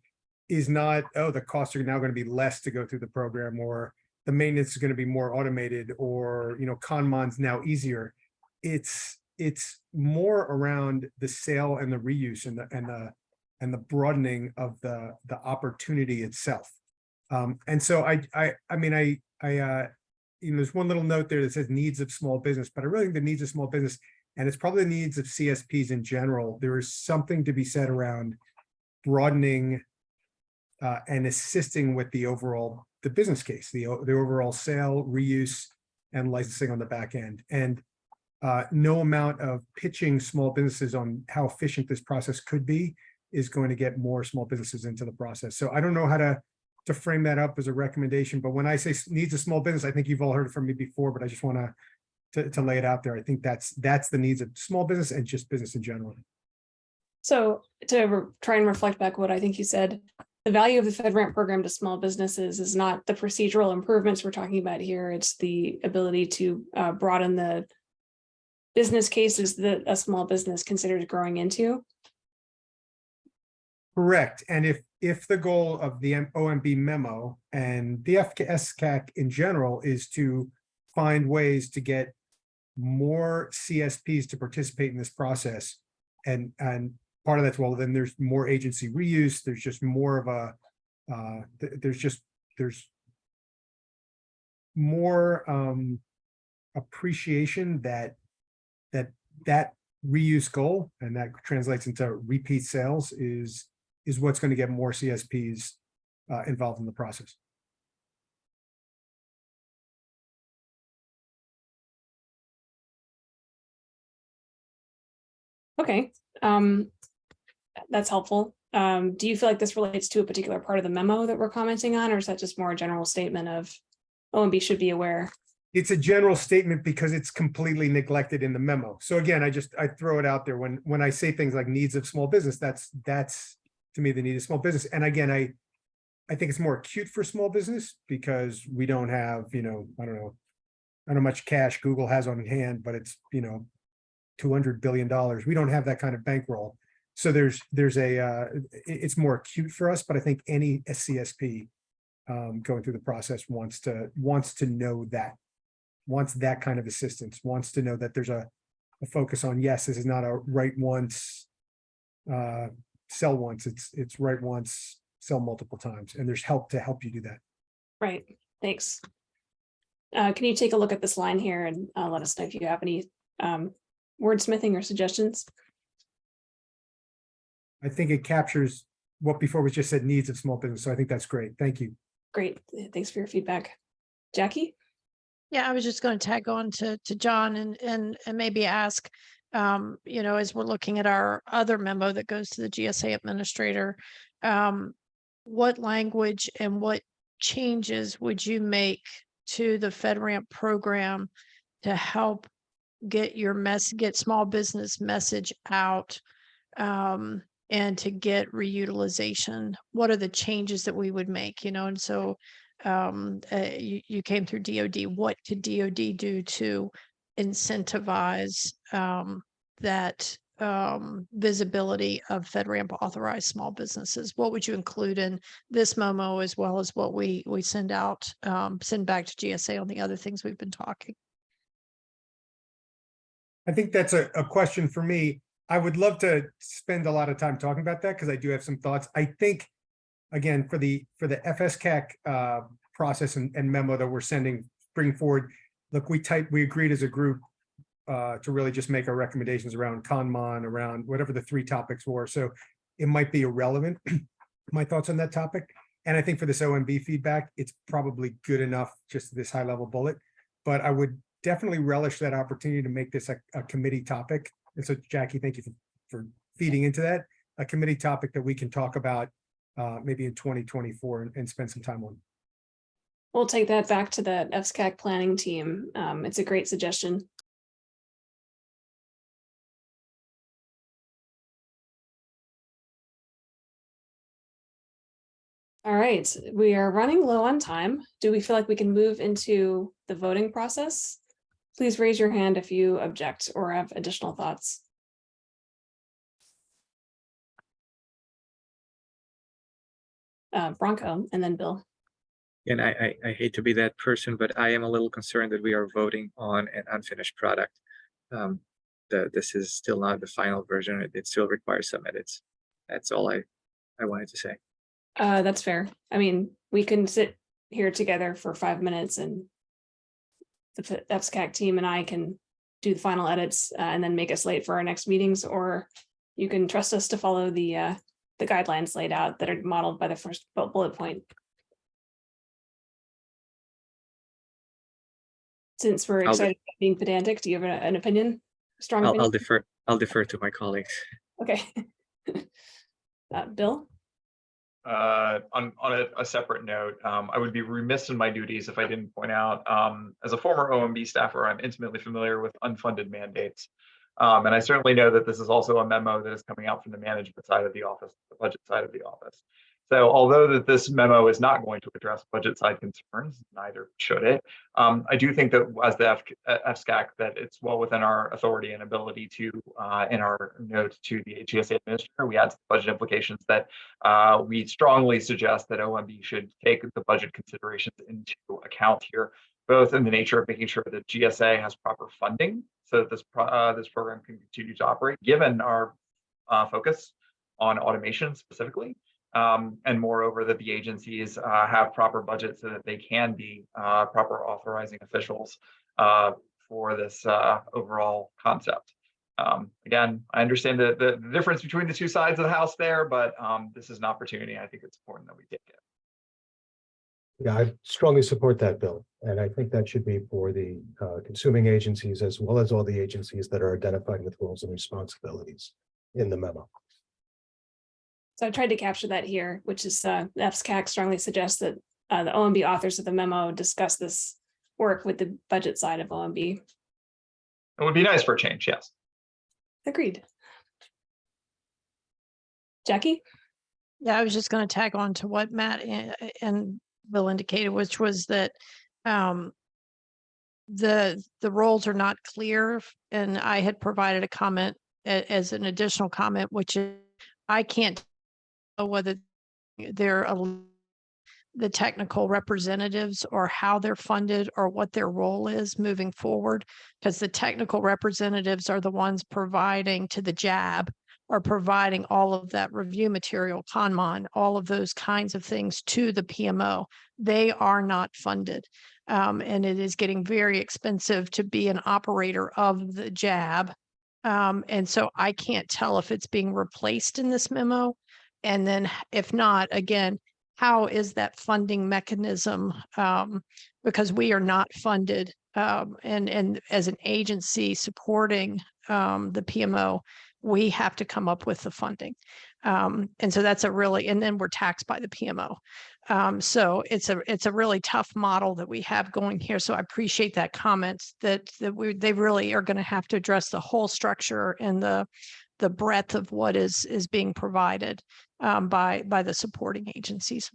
is not, oh, the costs are now going to be less to go through the program, or the maintenance is going to be more automated, or, you know, ConMon's now easier. It's more around the sale and the reuse and the broadening of the opportunity itself. And so I mean, you know, there's one little note there that says needs of small business, but I really think the needs of small business, and it's probably the needs of CSPs in general, there is something to be said around broadening and assisting with the business case, the overall sale, reuse, and licensing on the back end. And no amount of pitching small businesses on how efficient this process could be is going to get more small businesses into the process. So I don't know how to frame that up as a recommendation, but when I say needs of small business, I think you've all heard it from me before, but I just want to lay it out there. I think that's the needs of small business and just business in general. So to try and reflect back what I think you said, the value of the FedRAMP program to small businesses is not the procedural improvements we're talking about here. It's the ability to broaden the business cases that a small business considers growing into. Correct. And if the goal of the OMB memo and the FSCAC in general is to find ways to get more CSPs to participate in this process, and part of that's, well, then there's more agency reuse, there's just more of a there's more appreciation that reuse goal, and that translates into repeat sales, is what's going to get more CSPs involved in the process. Okay, that's helpful. Do you feel like this relates to a particular part of the memo that we're commenting on, or is that just more a general statement of OMB should be aware? It's a general statement because it's completely neglected in the memo. So again, I throw it out there when I say things like needs of small business, that's to me the need of small business. And again, I think it's more acute for small business because we don't have, you know, I don't know how much cash Google has on hand, but it's, you know, $200 billion. We don't have that kind of bankroll. So it's more acute for us, but I think any CSP going through the process wants to know that, wants that kind of assistance, wants to know that there's a focus on, yes, this is not a write once, sell once, it's write once, sell multiple times, and there's help to help you do that. Right, thanks. Can you take a look at this line here and let us know if you have any wordsmithing or suggestions? I think it captures what before was just said needs of small business. So I think that's great. Thank you. Great. Thanks for your feedback. Jackie? Yeah, I was just going to tag on to John and maybe ask, you know, as we're looking at our other memo that goes to the GSA Administrator, what language and what changes would you make to the FedRAMP program to help get get small business message out, and to get reutilization? What are the changes that we would make, you know? And so you came through DoD. What could DoD do to incentivize that visibility of FedRAMP authorized small businesses? What would you include in this memo as well as what we send back to GSA on the other things we've been talking? I think that's a question for me. I would love to spend a lot of time talking about that because I do have some thoughts. I think, again, for the FSCAC process and memo that we're bringing forward, look, we agreed as a group to really just make our recommendations around ConMon, around whatever the 3 topics were. So it might be irrelevant, my thoughts on that topic. And I think for this OMB feedback, it's probably good enough, just this high level bullet. But I would definitely relish that opportunity to make this a committee topic. And so Jackie, thank you for feeding into that, a committee topic that we can talk about maybe in 2024 and spend some time on. We'll take that back to the FSCAC planning team. It's a great suggestion. All right, we are running low on time. Do we feel like we can move into the voting process? Please raise your hand if you object or have additional thoughts. Bronco and then Bill. And I hate to be that person, but I am a little concerned that we are voting on an unfinished product. This is still not the final version. It still requires some edits. That's all I wanted to say. That's fair. I mean, we can sit here together for 5 minutes and the FSCAC team and I can do the final edits and then make us late for our next meetings, or you can trust us to follow the guidelines laid out that are modeled by the first bullet point. Since we're excited about being pedantic, do you have an opinion? Strong opinion? I'll defer to my colleagues. Okay. Bill? On a separate note, I would be remiss in my duties if I didn't point out, as a former OMB staffer, I'm intimately familiar with unfunded mandates. And I certainly know that this is also a memo that is coming out from the management side of the office, the budget side of the office. So although that this memo is not going to address budget side concerns, neither should it. I do think that as the FSCAC, that it's well within our authority and ability to, in our note to the GSA Administrator, we add budget implications that we strongly suggest that OMB should take the budget considerations into account here, both in the nature of making sure that GSA has proper funding so that this program can continue to operate, given our focus on automation specifically. And moreover, that the agencies have proper budgets so that they can be proper authorizing officials for this overall concept. Again, I understand the difference between the 2 sides of the house there, but this is an opportunity. I think it's important that we take it. Yeah, I strongly support that bill. And I think that should be for the consuming agencies as well as all the agencies that are identified with roles and responsibilities in the memo. So I tried to capture that here, which is the FSCAC strongly suggests that the OMB authors of the memo discuss this work with the budget side of OMB. It would be nice for a change, yes. Agreed. Jackie? Yeah, I was just going to tag on to what Matt and Bill indicated, which was that the roles are not clear. And I had provided a comment as an additional comment, which is I can't know whether they're the technical representatives or how they're funded or what their role is moving forward, because the technical representatives are the ones providing to the JAB or providing all of that review material, ConMon, all of those kinds of things to the PMO. They are not funded. And it is getting very expensive to be an operator of the JAB. And so I can't tell if it's being replaced in this memo. And then if not, again, how is that funding mechanism? Because we are not funded and as an agency supporting the PMO, we have to come up with the funding. And so that's and then we're taxed by the PMO. So it's a really tough model that we have going here. So I appreciate that comment that they really are going to have to address the whole structure and the breadth of what is being provided by the supporting agencies.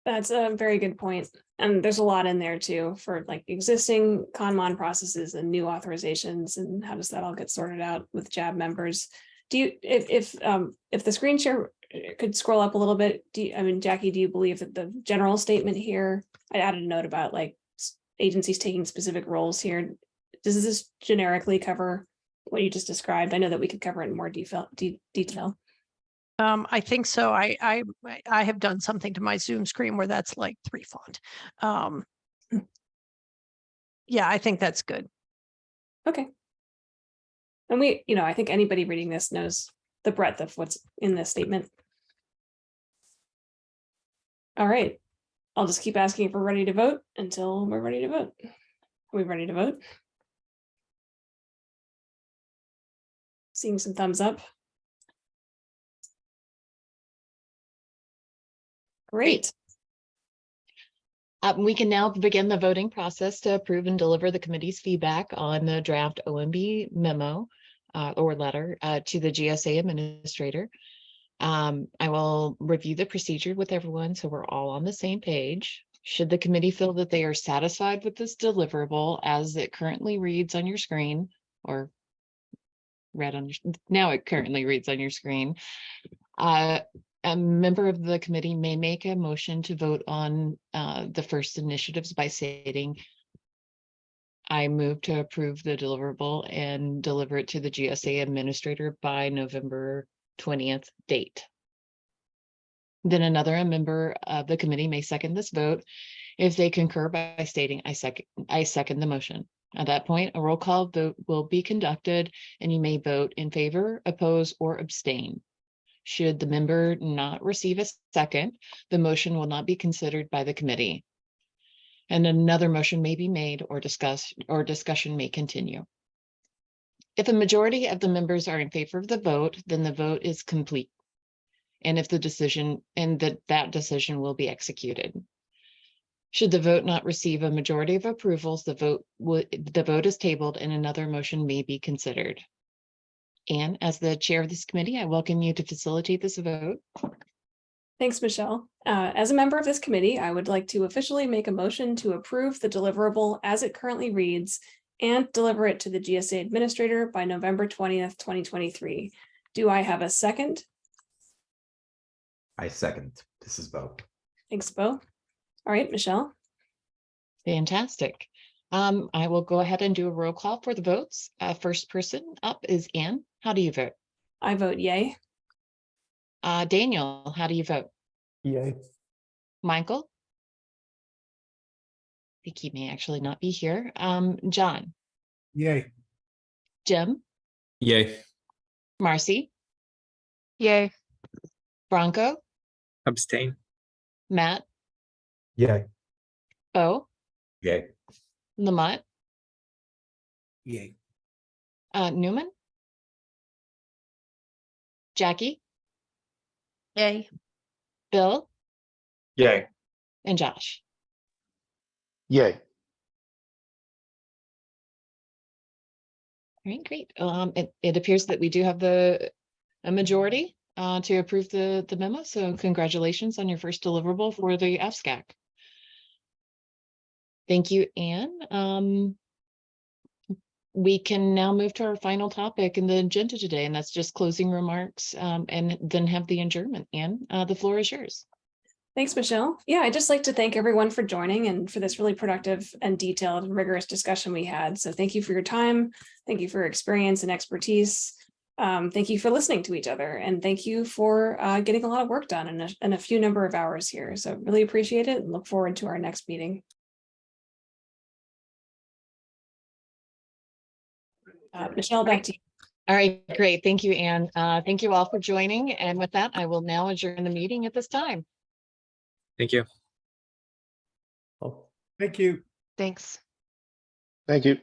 That's a very good point. And there's a lot in there too for like existing ConMon processes and new authorizations and how does that all get sorted out with JAB members. Do you, if the screen share could scroll up a little bit, Jackie, do you believe that the general statement here, I added a note about like agencies taking specific roles here. Does this generically cover what you just described? I know that we could cover it in more detail. I think so. I have done something to my Zoom screen where that's like 3 font. Yeah, I think that's good. Okay. And we, I think anybody reading this knows the breadth of what's in this statement. All right. I'll just keep asking if we're ready to vote until we're ready to vote. Are we ready to vote? Seeing some thumbs up. Great. We can now begin the voting process to approve and deliver the committee's feedback on the draft OMB memo or letter to the GSA Administrator. I will review the procedure with everyone so we're all on the same page. Should the committee feel that they are satisfied with this deliverable as it currently reads on your screen, or read on your, now it currently reads on your screen, a member of the committee may make a motion to vote on the first initiatives by stating, I move to approve the deliverable and deliver it to the GSA Administrator by November 20th date. Then another member of the committee may second this vote if they concur by stating, I second the motion. At that point, a roll call vote will be conducted and you may vote in favor, oppose, or abstain. Should the member not receive a second, the motion will not be considered by the committee. And another motion may be made or discussion may continue. If a majority of the members are in favor of the vote, then the vote is complete. And if the decision that decision will be executed. Should the vote not receive a majority of approvals, the vote is tabled and another motion may be considered. And as the chair of this committee, I welcome you to facilitate this vote. Thanks, Michelle. As a member of this committee, I would like to officially make a motion to approve the deliverable as it currently reads and deliver it to the GSA Administrator by November 20th, 2023. Do I have a second? I second. This is Bo. Thanks, Bo. All right, Michelle. Fantastic. I will go ahead and do a roll call for the votes. First person up is Ann. How do you vote? I vote yay. Daniel, how do you vote? Yay. Michael? I think he may actually not be here. John? Yay. Jim? Yay. Marcy? Yay. Bronco? Abstain. Matt? Yay. Bo? Yay. Lamont? Yay. Newman? Jackie? Yay. Bill? Yay. And Josh? Yay. All right, great. It appears that we do have a majority to approve the memo. So congratulations on your first deliverable for the FSCAC. Thank you, Anne. We can now move to our final topic in the agenda today, and that's just closing remarks and then have the adjournment. Anne, the floor is yours. Thanks, Michelle. Yeah, I'd just like to thank everyone for joining and for this really productive and detailed and rigorous discussion we had. So thank you for your time. Thank you for your experience and expertise. Thank you for listening to each other. And thank you for getting a lot of work done in a few number of hours here. So really appreciate it and look forward to our next meeting. Michelle, back to you. All right, great. Thank you, Anne. Thank you all for joining. And with that, I will now adjourn the meeting at this time. Thank you. Thank you. Thanks. Thank you.